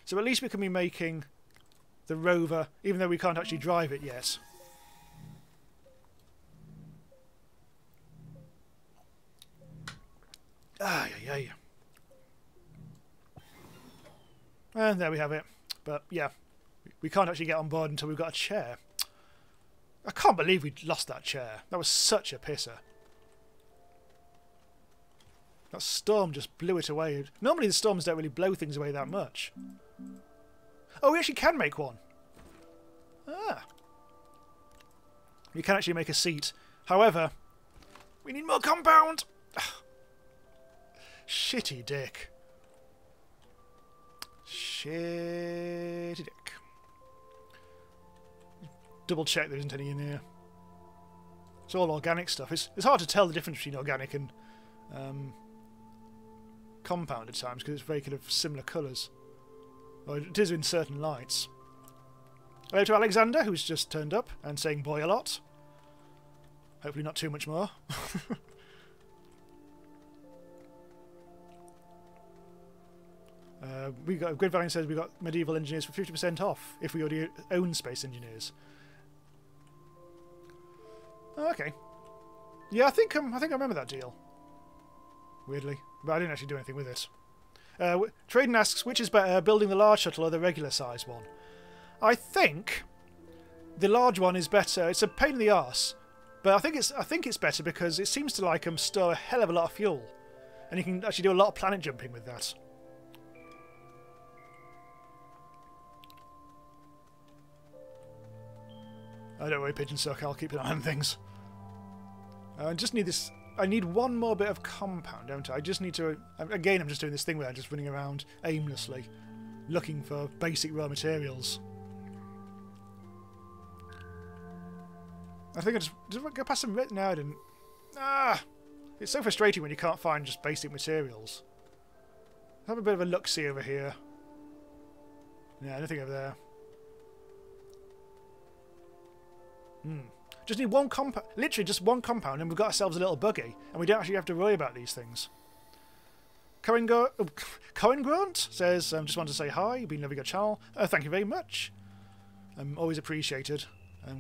So at least we can be making the rover, even though we can't actually drive it yet. Ay. And there we have it. But yeah, we can't actually get on board until we've got a chair. I can't believe we lost that chair. That was such a pisser. That storm just blew it away. Normally the storms don't really blow things away that much. Oh, we actually can make one. Ah. We can actually make a seat. However, we need more compound. Shitty dick. Shitty dick. Double check there isn't any in here. It's all organic stuff. It's hard to tell the difference between organic and compound at times because it's very kind of similar colours. Well, it is in certain lights. Hello to Alexander, who's just turned up and saying boy a lot. Hopefully not too much more. We got Grid Valiant says we got medieval engineers for 50% off if we already own Space Engineers. Oh, okay. Yeah, I think I remember that deal. Weirdly, but I didn't actually do anything with it. Traden asks, which is better, building the large shuttle or the regular size one? I think the large one is better. It's a pain in the arse, but I think it's better because it seems to like store a hell of a lot of fuel, and you can actually do a lot of planet jumping with that. I don't worry, Pigeon Suck. I'll keep an eye on things. I just need this. I need one more bit of compound, don't I? I just need to... Again, I'm just doing this thing where I'm just running around aimlessly, looking for basic raw materials. I think I just... Did I go past some... No, I didn't. Ah! It's so frustrating when you can't find just basic materials. Have a bit of a look-see over here. Yeah, nothing over there. Just need one compound, literally just one compound, and we've got ourselves a little buggy, and we don't actually have to worry about these things. Cohen Grant says, just wanted to say hi, you've been loving your channel. Thank you very much. Always appreciated.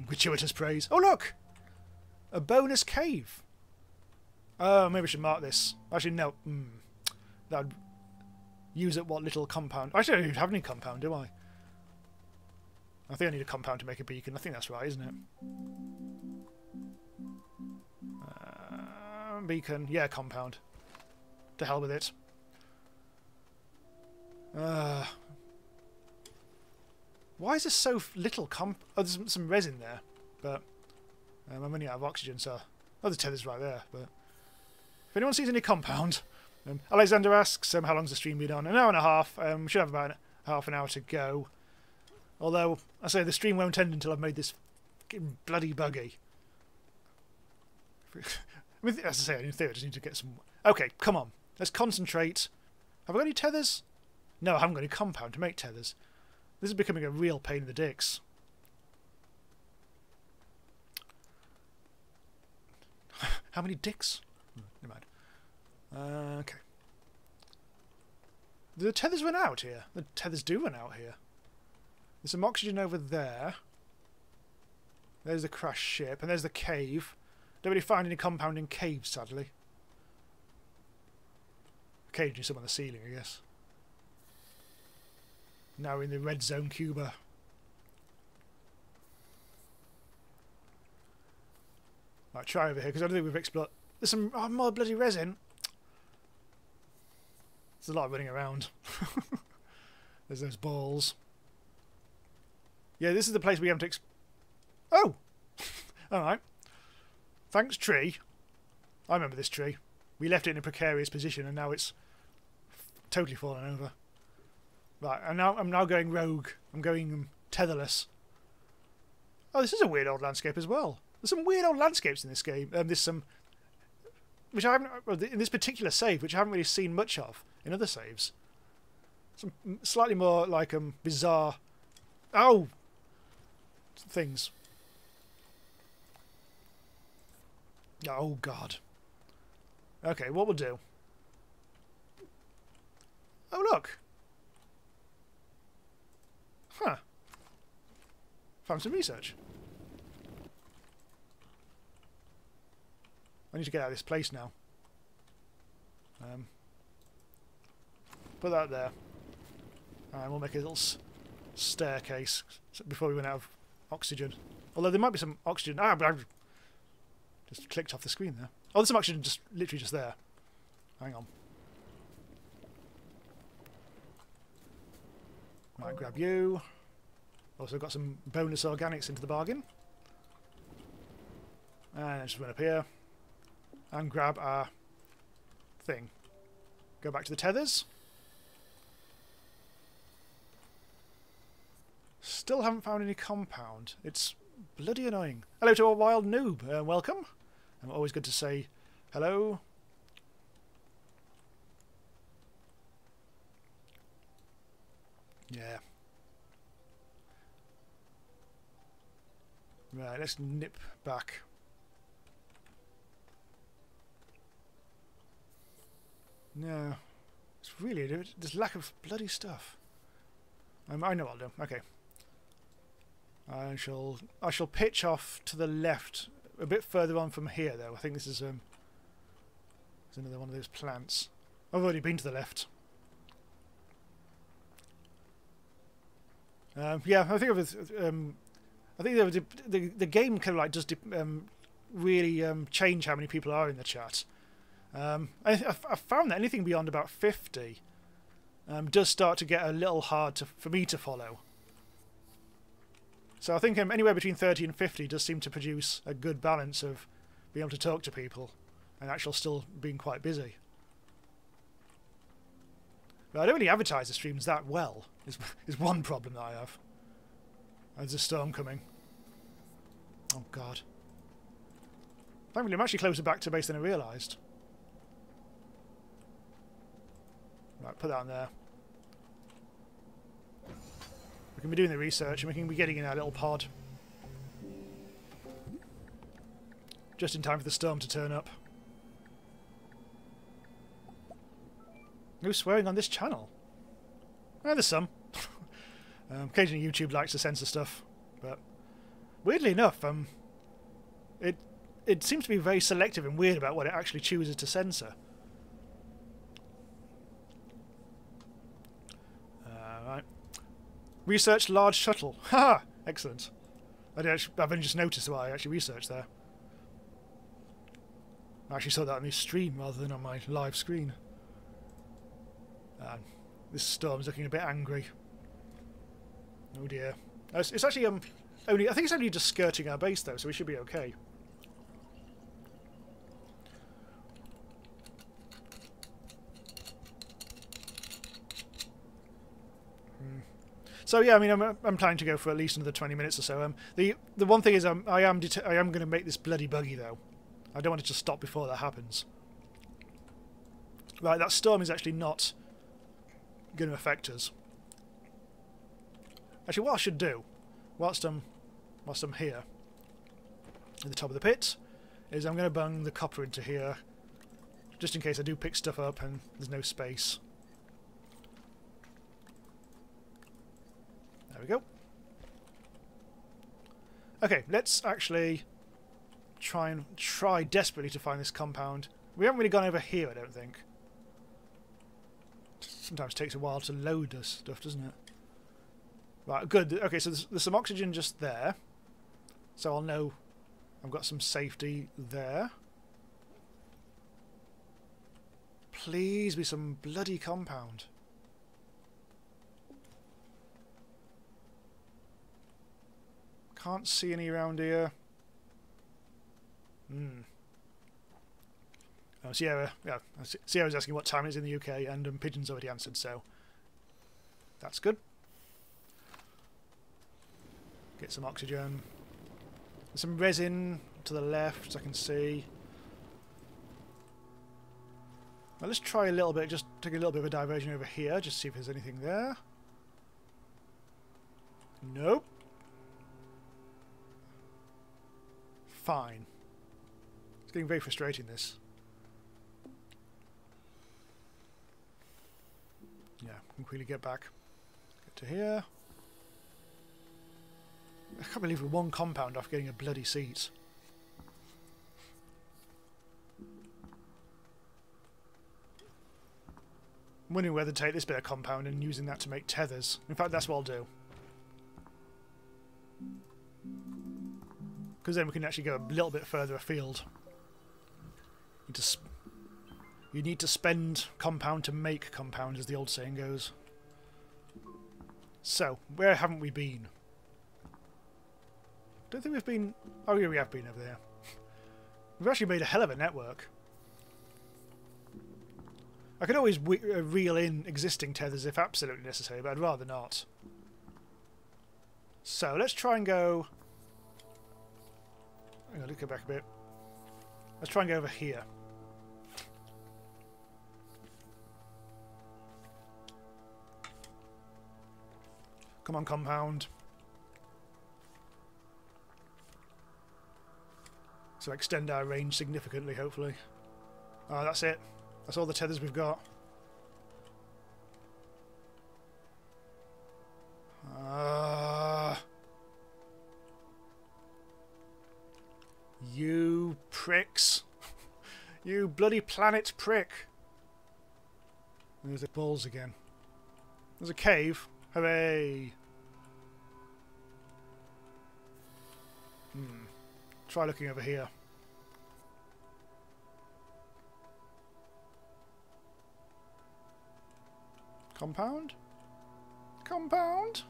Gratuitous praise. Oh, look! A bonus cave. Oh, maybe I should mark this. Actually, no. That would use up what little compound. Actually, I don't even have any compound, do I? I think I need a compound to make a beacon. I think that's right, isn't it? Beacon. Yeah, compound. To hell with it. Why is there so little Oh, there's some resin there. But I'm running out of oxygen, so... Oh, the tether's right there. But if anyone sees any compound... Alexander asks, how long's the stream been on? An hour and a half. We should have about half an hour to go. Although, I say the stream won't end until I've made this bloody buggy. As I say, in theory, I just need to get some... Okay, come on. Let's concentrate. Have I got any tethers? No, I haven't got any compound to make tethers. This is becoming a real pain in the dicks. How many dicks? Never mind. Okay. Do the tethers run out here? The tethers do run out here. There's some oxygen over there. There's the crashed ship, and there's the cave. Don't really find any compound in caves, sadly. Occasionally some on the ceiling, I guess. Now we're in the red zone Cuba. Right, try over here, because I don't think we've explored... There's some more bloody resin. There's a lot of running around. There's those balls. Yeah, this is the place we haven't Oh! Alright. Thanks, tree. I remember this tree. We left it in a precarious position and now it's totally fallen over. Right, and now I'm now going rogue. I'm going tetherless. Oh, this is a weird old landscape as well. There's some weird old landscapes in this game. There's some... Which I haven't... Well, in this particular save, which I haven't really seen much of in other saves. Some slightly more, like, bizarre... Oh! Things. Oh, God. Okay, what we'll do... Oh, look! Huh. Found some research. I need to get out of this place now. Put that there. And we'll make a little staircase before we run out of oxygen. Although there might be some oxygen... Ah, but I've just clicked off the screen there. Oh, there's some oxygen just literally just there. Hang on. Might grab you. Also got some bonus organics into the bargain. And just run up here. And grab our thing. Go back to the tethers. Still haven't found any compound. It's bloody annoying. Hello to a wild noob. Welcome. Always good to say hello. Yeah. Right, let's nip back. No. It's really... There's lack of bloody stuff. I know what I'll do. Okay. I shall pitch off to the left, a bit further on from here, though. I think this is another one of those plants. I've already been to the left. Yeah, I think the game kind of like does really change how many people are in the chat. I found that anything beyond about 50 does start to get a little hard for me to follow. So I think anywhere between 30 and 50 does seem to produce a good balance of being able to talk to people and actually still being quite busy. But I don't really advertise the streams that well, is one problem that I have. There's a storm coming. Oh, God. Thankfully, I'm actually closer back to base than I realised. Right, put that on there. We can be doing the research and we can be getting in our little pod. Just in time for the storm to turn up. No swearing on this channel. Oh, there's some. Occasionally YouTube likes to censor stuff, but weirdly enough, it seems to be very selective and weird about what it actually chooses to censor. Right. Research large shuttle. Haha! Excellent. I've only just noticed what I actually researched there. I actually saw that on this stream rather than on my live screen. This storm's looking a bit angry. Oh dear. It's actually only... I think it's only just skirting our base though, so we should be okay. So yeah, I mean, I'm planning to go for at least another 20 minutes or so. The one thing is, I am going to make this bloody buggy though. I don't want it to stop before that happens. Right, that storm is actually not going to affect us. Actually, what I should do, whilst I'm here, at the top of the pit, is I'm going to bung the copper into here, just in case I do pick stuff up and there's no space. There we go. Okay, let's actually try desperately to find this compound. We haven't really gone over here, I don't think. Sometimes it takes a while to load this stuff, doesn't it? Right, good. Okay, so there's some oxygen just there. So I'll know I've got some safety there. Please be some bloody compound. Can't see any around here. Oh, Sierra, yeah, Sierra's asking what time it is in the UK, and Pigeon's already answered, so that's good. Get some oxygen. There's some resin to the left, I can see. Now let's try a little bit, just take a little bit of a diversion over here, just see if there's anything there. Nope. Fine. It's getting very frustrating, this. Yeah, can quickly get back. Get to here. I can't believe we're one compound off getting a bloody seat. I'm wondering whether to take this bit of compound and using that to make tethers. In fact, that's what I'll do. Because then we can actually go a little bit further afield. You need to spend compound to make compound, as the old saying goes. So, where haven't we been? Don't think we've been... Oh yeah, we have been over there. We've actually made a hell of a network. I could always reel in existing tethers if absolutely necessary, but I'd rather not. So, let's try and go... Hang on, let's go back a bit. Let's try and go over here. Come on, compound. So extend our range significantly, hopefully. Oh, that's it. That's all the tethers we've got. You pricks. You bloody planet prick. There's the balls again. There's a cave. Hooray! Try looking over here. Compound? Compound?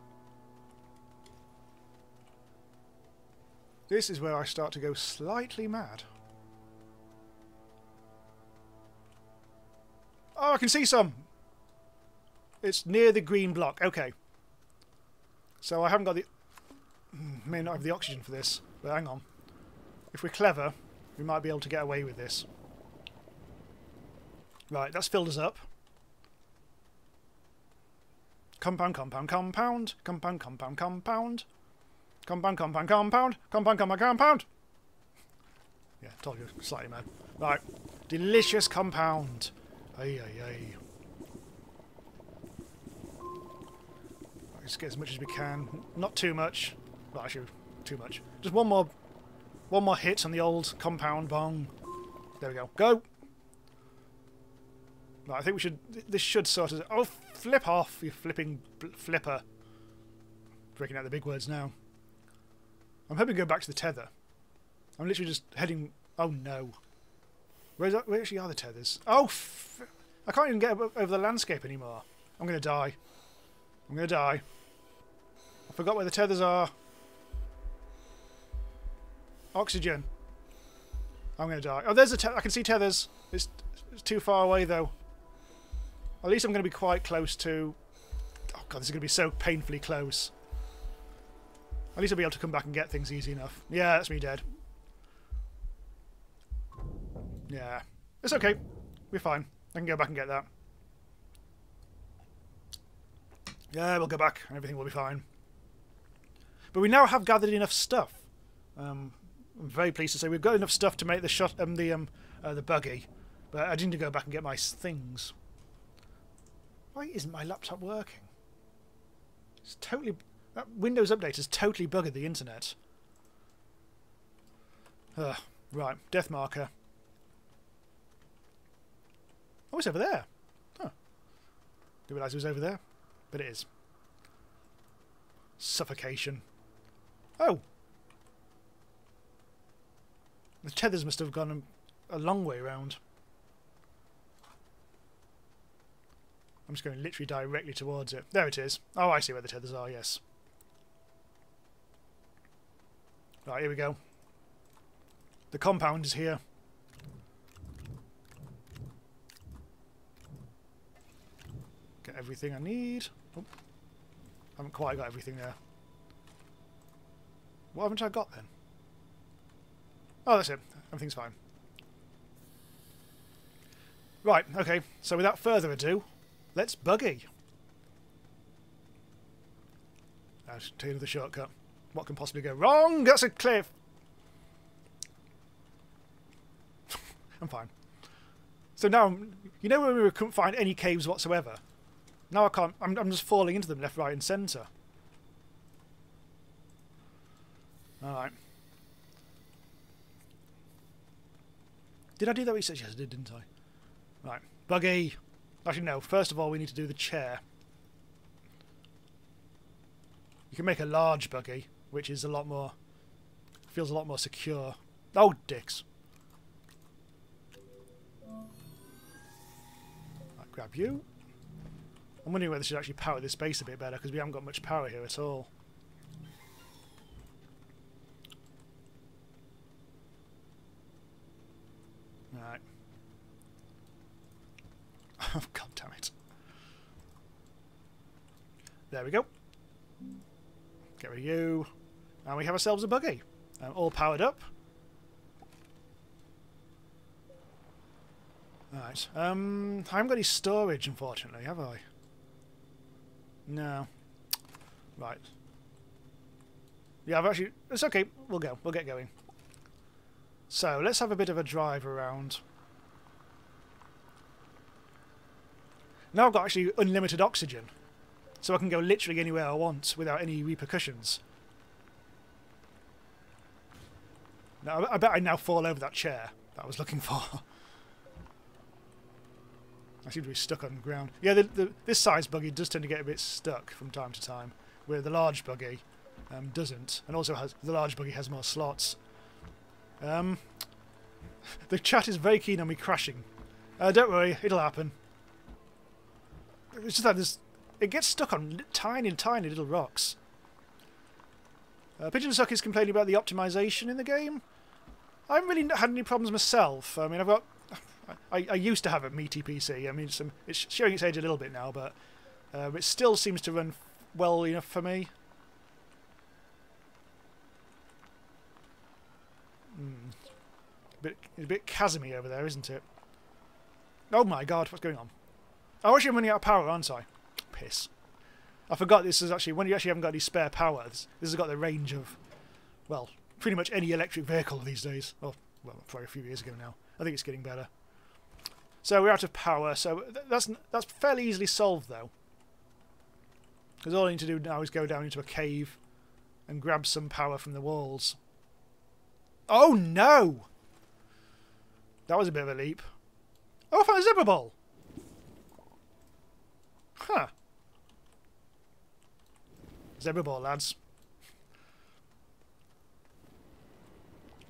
This is where I start to go slightly mad. Oh, I can see some! It's near the green block. Okay. So I haven't got the... May not have the oxygen for this, but hang on. If we're clever, we might be able to get away with this. Right, that's filled us up. Compound, compound, compound. Compound, compound, compound. Compound, compound, compound. Compound, compound, compound. Yeah, told you, slightly mad. Right. Delicious compound. Ay, ay, ay. Let's get as much as we can. Not too much. Well, actually, too much. Just one more hit on the old compound bong. There we go. Go! Right, I think we should... This should sort of... Oh, flip off, you flipping flipper. Breaking out the big words now. I'm hoping to go back to the tether. I'm literally just heading... Oh, no. Where actually are the tethers? Oh, I can't even get over the landscape anymore. I'm going to die. I'm going to die. I forgot where the tethers are. Oxygen. I'm going to die. Oh, there's a I can see tethers. It's too far away, though. At least I'm going to be quite close to... Oh, God, this is going to be so painfully close. At least I'll be able to come back and get things easy enough. Yeah, that's me dead. Yeah. It's okay. We're fine. I can go back and get that. Yeah, we'll go back and everything will be fine. But we now have gathered enough stuff. I'm very pleased to say we've got enough stuff to make the buggy. But I need to go back and get my things. Why isn't my laptop working? It's totally... That Windows update has totally buggered the internet. Right, death marker. Oh, it's over there. Huh. Didn't realise it was over there. But it is. Suffocation. Oh! The tethers must have gone a long way round. I'm just going literally directly towards it. There it is. Oh, I see where the tethers are, yes. Right, here we go. The compound is here. Get everything I need. Oh, haven't quite got everything there. What haven't I got then? Oh, that's it. Everything's fine. Right, okay. So without further ado, let's buggy. I'll take another shortcut. What can possibly go wrong? That's a cliff. I'm fine. So now, you know when we couldn't find any caves whatsoever? Now I can't. I'm just falling into them left, right, and centre. All right. Did I do that research? Yes, I did, didn't I? Right. Buggy. Actually, no. First of all, we need to do the chair. You can make a large buggy, which is a lot more... feels a lot more secure. Oh, dicks. Right, grab you. I'm wondering whether I should actually power this base a bit better, because we haven't got much power here at all. Right. Oh, God damn it. There we go. Get rid of you. And we have ourselves a buggy. All powered up. Right. I haven't got any storage, unfortunately, have I? No. Right. Yeah, I've actually... It's okay. We'll go. We'll get going. So, let's have a bit of a drive around. Now I've got actually unlimited oxygen. So I can go literally anywhere I want without any repercussions. Now, I bet I now fall over that chair that I was looking for. I seem to be stuck on the ground. Yeah, this size buggy does tend to get a bit stuck from time to time, where the large buggy doesn't. And also the large buggy has more slots. The chat is very keen on me crashing. Don't worry, it'll happen. It's just that it gets stuck on tiny little rocks. Pigeon Suck is complaining about the optimization in the game. I haven't really had any problems myself. I mean, I used to have a meaty PC. I mean, it's showing its age a little bit now, but it still seems to run well enough for me. It's a bit chasmy over there, isn't it? Oh my God, what's going on? Oh, actually I'm running out of power, aren't I? Piss. I forgot this is actually, when you actually haven't got any spare power, this has got the range of, well, pretty much any electric vehicle these days. Oh, well, probably a few years ago now. I think it's getting better. So we're out of power, so that's fairly easily solved though. Because all I need to do now is go down into a cave and grab some power from the walls. Oh no! That was a bit of a leap. Oh, I found a zebra ball! Huh. Zebra ball, lads.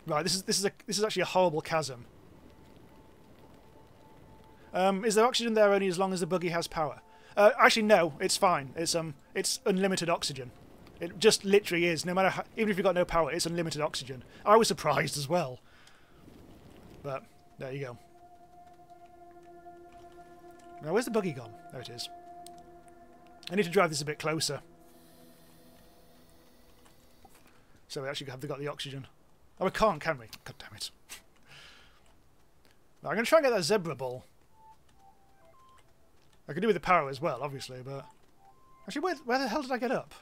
Right, this is actually a horrible chasm. Is there oxygen there only as long as the buggy has power? Actually, no, it's fine. It's unlimited oxygen. It just literally is. No matter how, even if you've got no power, it's unlimited oxygen. I was surprised as well. But there you go. Now, where's the buggy gone? There it is. I need to drive this a bit closer. So we actually have got the oxygen. Oh, we can't, can we? God damn it. Now, I'm going to try and get that zebra ball. I can do with the power as well, obviously, but... Actually, where the hell did I get up?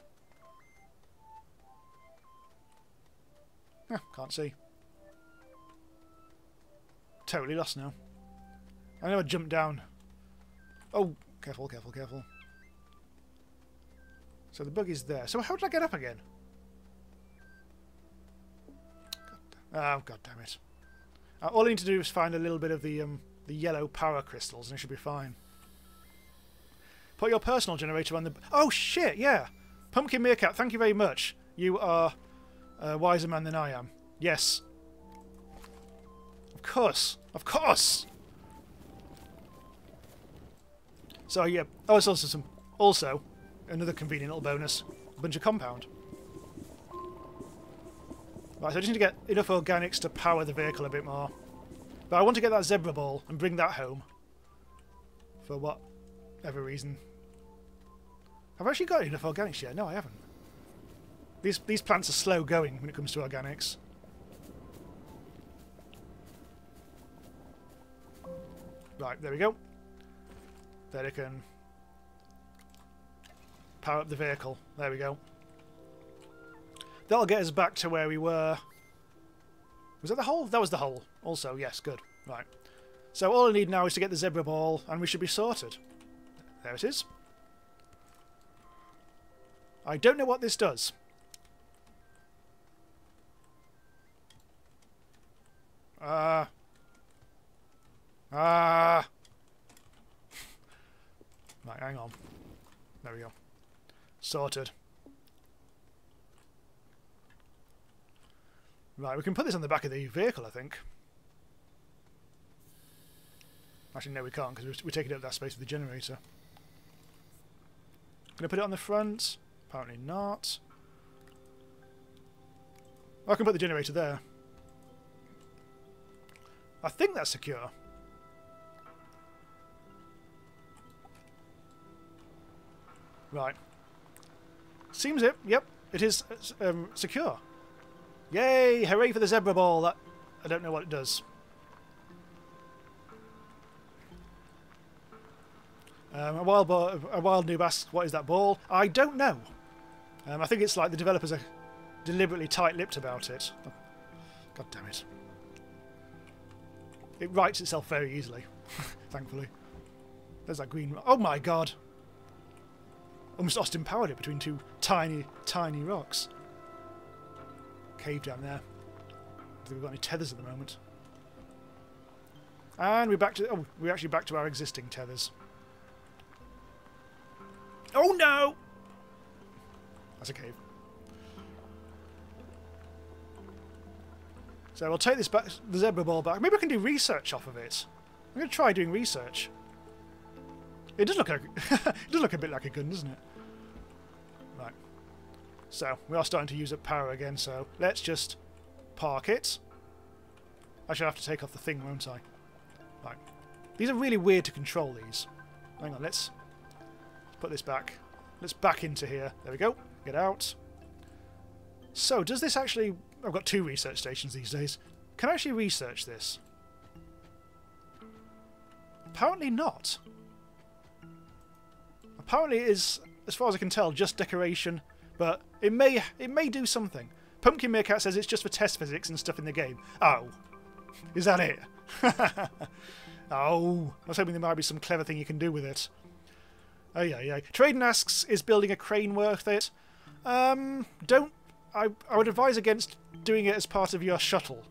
Can't see. Totally lost now. I know I jumped down. Oh, careful, careful, careful. So the buggy's there. So how did I get up again? Oh, God damn it. All I need to do is find a little bit of the yellow power crystals and it should be fine. Put your personal generator on the... Oh, shit, yeah. Pumpkin Meerkat, thank you very much. You are a wiser man than I am. Yes. Of course. Of course! So, yeah. Oh, it's also some... Also, another convenient little bonus. A bunch of compound. Right, so I just need to get enough organics to power the vehicle a bit more. But I want to get that zebra ball and bring that home. For whatever reason. Have I actually got enough organics yet? No, I haven't. These plants are slow going when it comes to organics. Right, there we go. Then it can power up the vehicle. There we go. That'll get us back to where we were. Was that the hole? That was the hole. Also, yes, good. Right. So all I need now is to get the zebra ball, and we should be sorted. There it is. I don't know what this does. Right, hang on. There we go. Sorted. Right, we can put this on the back of the vehicle, I think. Actually, no, we can't, because we're taking up that space with the generator. Can I put it on the front? Apparently not. I can put the generator there. I think that's secure. Right. Seems it. Yep, it is secure. Yay! Hooray for the zebra ball. That I don't know what it does. A wild noob asks, "What is that ball?" I don't know. I think it's like the developers are deliberately tight-lipped about it. Oh, God damn it! It writes itself very easily, thankfully. There's that green. Oh my God! Almost Austin powered it between two tiny, tiny rocks. Cave down there. I don't think we've got any tethers at the moment. And we're back to... Oh, we're actually back to our existing tethers. Oh no! That's a cave. So we'll take this back, the zebra ball back. Maybe we can do research off of it. I'm going to try doing research. It does look like, it does look a bit like a gun, doesn't it? Right. So we are starting to use up power again. So let's just park it. I should have to take off the thing, won't I? Right. These are really weird to control. These. Hang on. Let's put this back. Let's back into here. There we go. Get out. So does this actually? I've got 2 research stations these days. Can I actually research this? Apparently not. Apparently it is, as far as I can tell, just decoration, but it may do something. Pumpkin Meerkat says it's just for test physics and stuff in the game. Oh. Is that it? Oh. I was hoping there might be some clever thing you can do with it. Oh yeah, yeah. Traden asks, is building a crane worth it? Don't... I would advise against doing it as part of your shuttle.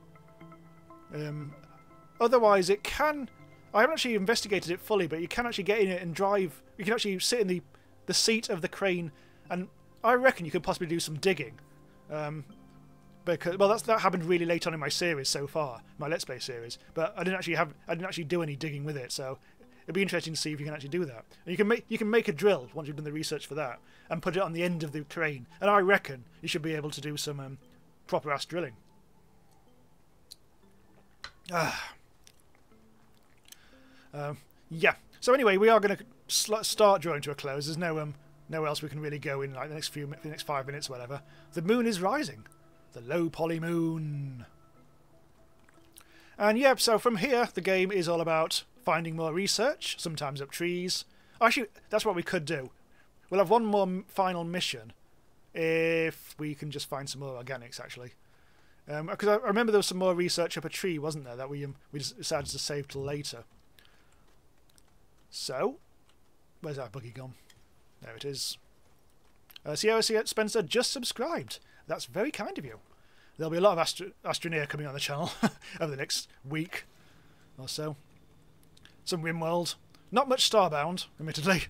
Otherwise it can... I haven't actually investigated it fully, but you can actually get in it and drive. You can actually sit in the seat of the crane, and I reckon you could possibly do some digging. Because that happened really late on in my series so far, my Let's Play series. But I didn't actually do any digging with it, so it'd be interesting to see if you can actually do that. And you can make a drill once you've done the research for that, and put it on the end of the crane. And I reckon you should be able to do some proper ass drilling. Yeah. So anyway, we are going to start drawing to a close. There's nowhere else we can really go in like the next 5 minutes, whatever. The moon is rising, the low poly moon. And yeah, so from here the game is all about finding more research, sometimes up trees. Actually, that's what we could do. We'll have one more final mission if we can just find some more organics, actually. Because I remember there was some more research up a tree, wasn't there, that we decided to save till later. So, where's our buggy gone? There it is. Sierra Spencer just subscribed. That's very kind of you. There'll be a lot of Astroneer coming on the channel over the next week or so. Some RimWorld. Not much Starbound, admittedly.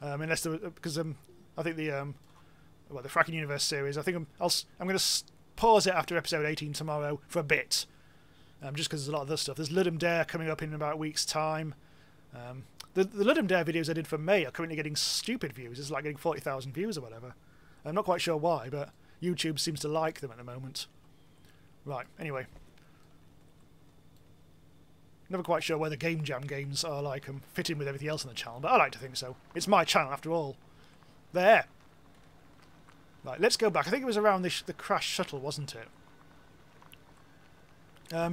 Unless there, because I think the Fracking Universe series. I think I'm going to pause it after episode 18 tomorrow for a bit, just because there's a lot of other stuff. There's Ludum Dare coming up in about a week's time. The Ludum Dare videos I did for May are currently getting stupid views. It's like getting 40,000 views or whatever. I'm not quite sure why, but YouTube seems to like them at the moment. Right, anyway. Never quite sure whether Game Jam games are like fit in with everything else on the channel, but I like to think so. It's my channel after all. There. Right, let's go back. I think it was around the crash shuttle, wasn't it?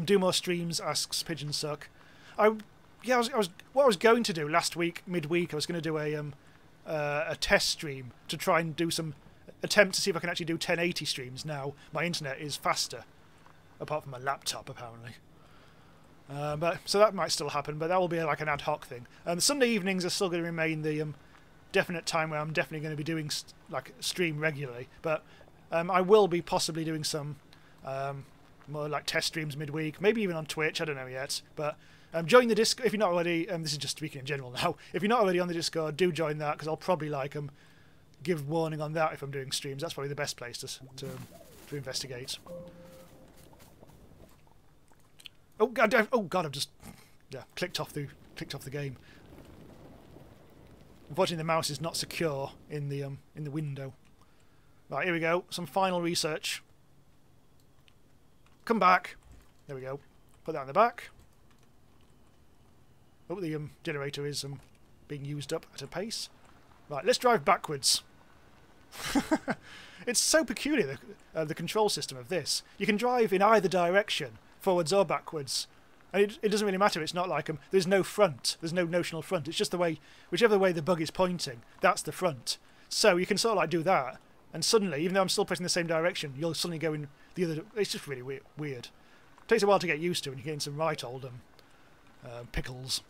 Do more streams, asks Pigeon Suck. What I was going to do last week, midweek, I was going to do a test stream to try and do some attempt to see if I can actually do 1080 streams now. My internet is faster, apart from my laptop, apparently. So that might still happen, but that will be like an ad hoc thing. Sunday evenings are still going to remain the definite time where I'm definitely going to be doing stream regularly. But I will be possibly doing some more like test streams midweek, maybe even on Twitch. I don't know yet. But join the Discord if you're not already. This is just speaking in general now. If you're not already on the Discord, do join that because I'll probably give warning on that if I'm doing streams. That's probably the best place to investigate. Oh god! I've just clicked off the game. Unfortunately, the mouse is not secure in the window. Right, here we go. Some final research. Come back. There we go. Put that in the back. Oh, the generator is being used up at a pace. Right, let's drive backwards. It's so peculiar, the control system of this. You can drive in either direction, forwards or backwards. And it doesn't really matter. It's not like there's no front. There's no notional front. It's just whichever way the bug is pointing, that's the front. So you can sort of like do that, and suddenly, even though I'm still pressing the same direction, you'll suddenly go in the other. It's just really weird. It takes a while to get used to, and you get in some right old pickles.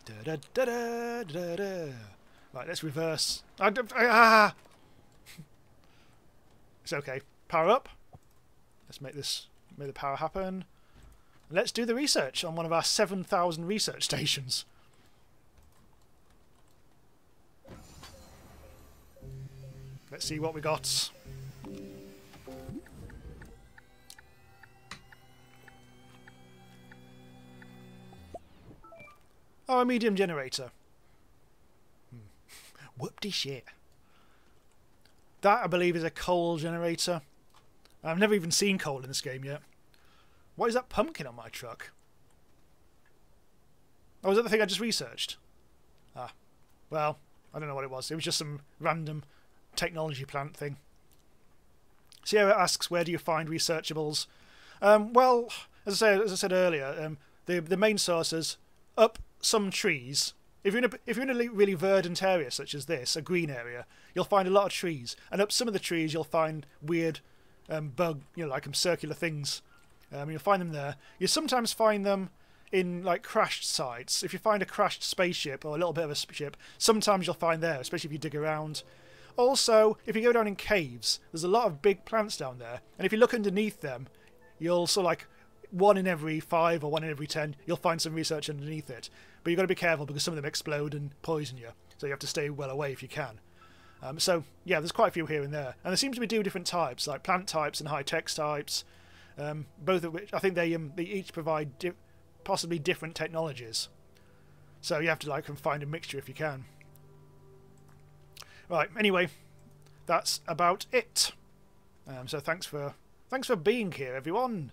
Da, da, da, da, da, da. Right, let's reverse. It's okay. Power up. Let's make the power happen. Let's do the research on one of our 7,000 research stations. Let's see what we got. Oh, a medium generator. Whoop-de shit. That, I believe, is a coal generator. I've never even seen coal in this game yet. What is that pumpkin on my truck? Oh, was that the thing I just researched? Ah. Well, I don't know what it was. It was just some random technology plant thing. Sierra asks, where do you find researchables? Well, as I said earlier, the main sources up some trees. If you're in a really verdant area such as this, a green area, you'll find a lot of trees, and up some of the trees you'll find weird bug, like circular things. You'll find them there. You sometimes find them in like crashed sites. If you find a crashed spaceship or a little bit of a ship, sometimes you'll find there, especially if you dig around. Also, if you go down in caves, there's a lot of big plants down there, and if you look underneath them, you'll sort of like 1 in every 5 or 1 in every 10, you'll find some research underneath it. But you've got to be careful because some of them explode and poison you, so you have to stay well away if you can. So yeah, there's quite a few here and there, and there seems to be 2 different types, like plant types and high-tech types, both of which I think they each provide possibly different technologies. So you have to find a mixture if you can. Right. Anyway, that's about it. So thanks for being here, everyone.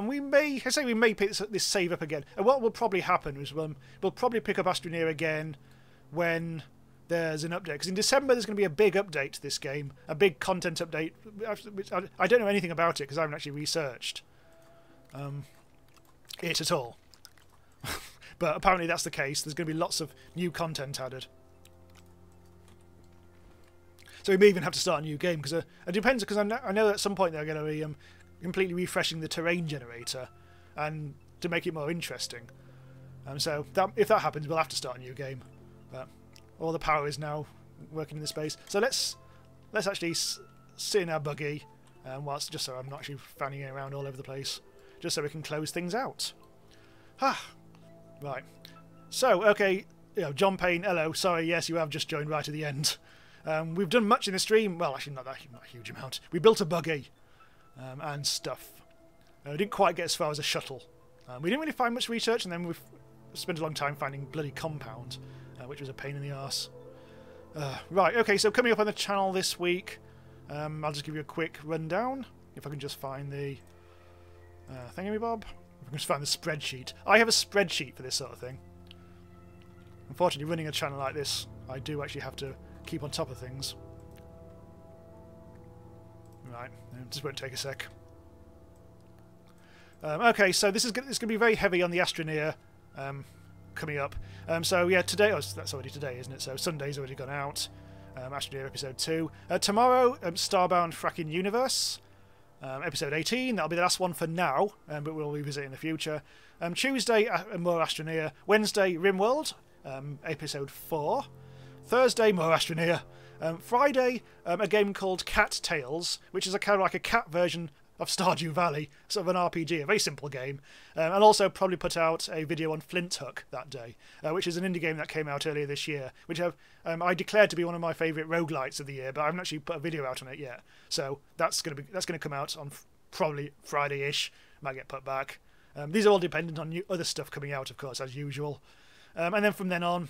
We may pick this save up again. And what will probably happen is we'll probably pick up Astroneer again when there's an update. Because in December there's going to be a big update to this game, a big content update. I don't know anything about it because I haven't actually researched it at all. But apparently that's the case. There's going to be lots of new content added. So we may even have to start a new game because it depends. Because I know at some point they're going to be completely refreshing the terrain generator, and to make it more interesting. So if that happens, we'll have to start a new game. But all the power is now working in the space. So let's actually sit in our buggy, whilst just so I'm not actually fanning around all over the place, just so we can close things out. Right. So okay, John Payne. Hello. Sorry. Yes, you have just joined right at the end. We've done much in the stream. Well, actually, not a huge amount. We built a buggy and stuff. We didn't quite get as far as a shuttle. We didn't really find much research, and then we've spent a long time finding bloody compound, which was a pain in the arse. Right, okay, so coming up on the channel this week, I'll just give you a quick rundown, if I can just find the thingamabob. If I can just find the spreadsheet. I have a spreadsheet for this sort of thing. Unfortunately, running a channel like this, I do actually have to keep on top of things. Right, this won't take a sec. Okay, so this is going to be very heavy on the Astroneer coming up. So yeah, today, that's already today, isn't it? So Sunday's already gone out. Astroneer episode 2. Tomorrow, Starbound Fracking Universe, episode 18. That'll be the last one for now, but we'll revisit in the future. Tuesday, more Astroneer. Wednesday, Rimworld, episode 4. Thursday, more Astroneer. Friday, a game called Cat Tales, which is a kind of like a cat version of Stardew Valley, sort of an RPG, a very simple game. And also probably put out a video on Flint Hook that day, which is an indie game that came out earlier this year, which I declared to be one of my favourite roguelites of the year, but I haven't actually put a video out on it yet. So that's going to come out on probably Friday-ish, might get put back. These are all dependent on other stuff coming out, of course, as usual. And then from then on,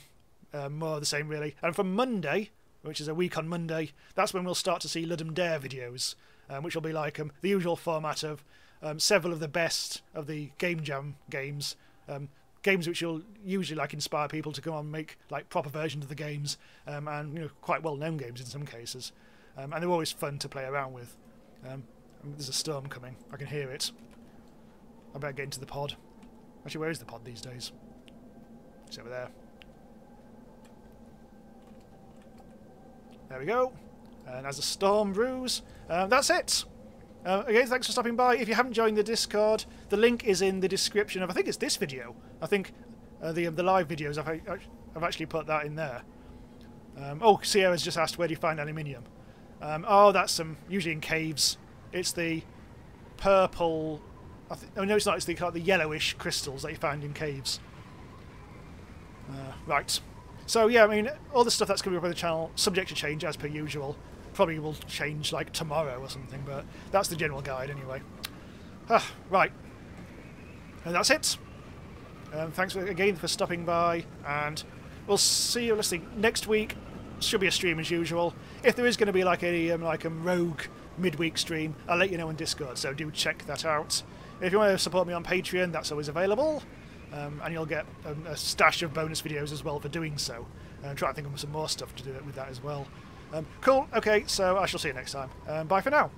more of the same, really. And from Monday, which is a week on Monday, that's when we'll start to see Ludum Dare videos, which will be like the usual format of several of the best of the Game Jam games, games which will usually like inspire people to come on and make like proper versions of the games, and quite well-known games in some cases, and they're always fun to play around with. There's a storm coming. I can hear it. I better get into the pod. Actually, where is the pod these days? It's over there. There we go. And as the storm brews, that's it. Again, thanks for stopping by. If you haven't joined the Discord, the link is in the description of, I think it's this video. I think the live videos, I've actually put that in there. Oh, Sierra's just asked, where do you find aluminium? Oh, that's usually in caves. It's the purple... oh, no, it's not. It's the yellowish crystals that you find in caves. Right. So, yeah, I mean, all the stuff that's coming up on the channel, subject to change, as per usual. Probably will change, like, tomorrow or something, but that's the general guide, anyway. Right. And that's it. Thanks again for stopping by, and we'll see you listening next week. Should be a stream as usual. If there is going to be, like a rogue midweek stream, I'll let you know on Discord, so do check that out. If you want to support me on Patreon, that's always available. And you'll get a stash of bonus videos as well for doing so. Try to think of some more stuff to do with that as well. Cool, okay, so I shall see you next time. Bye for now.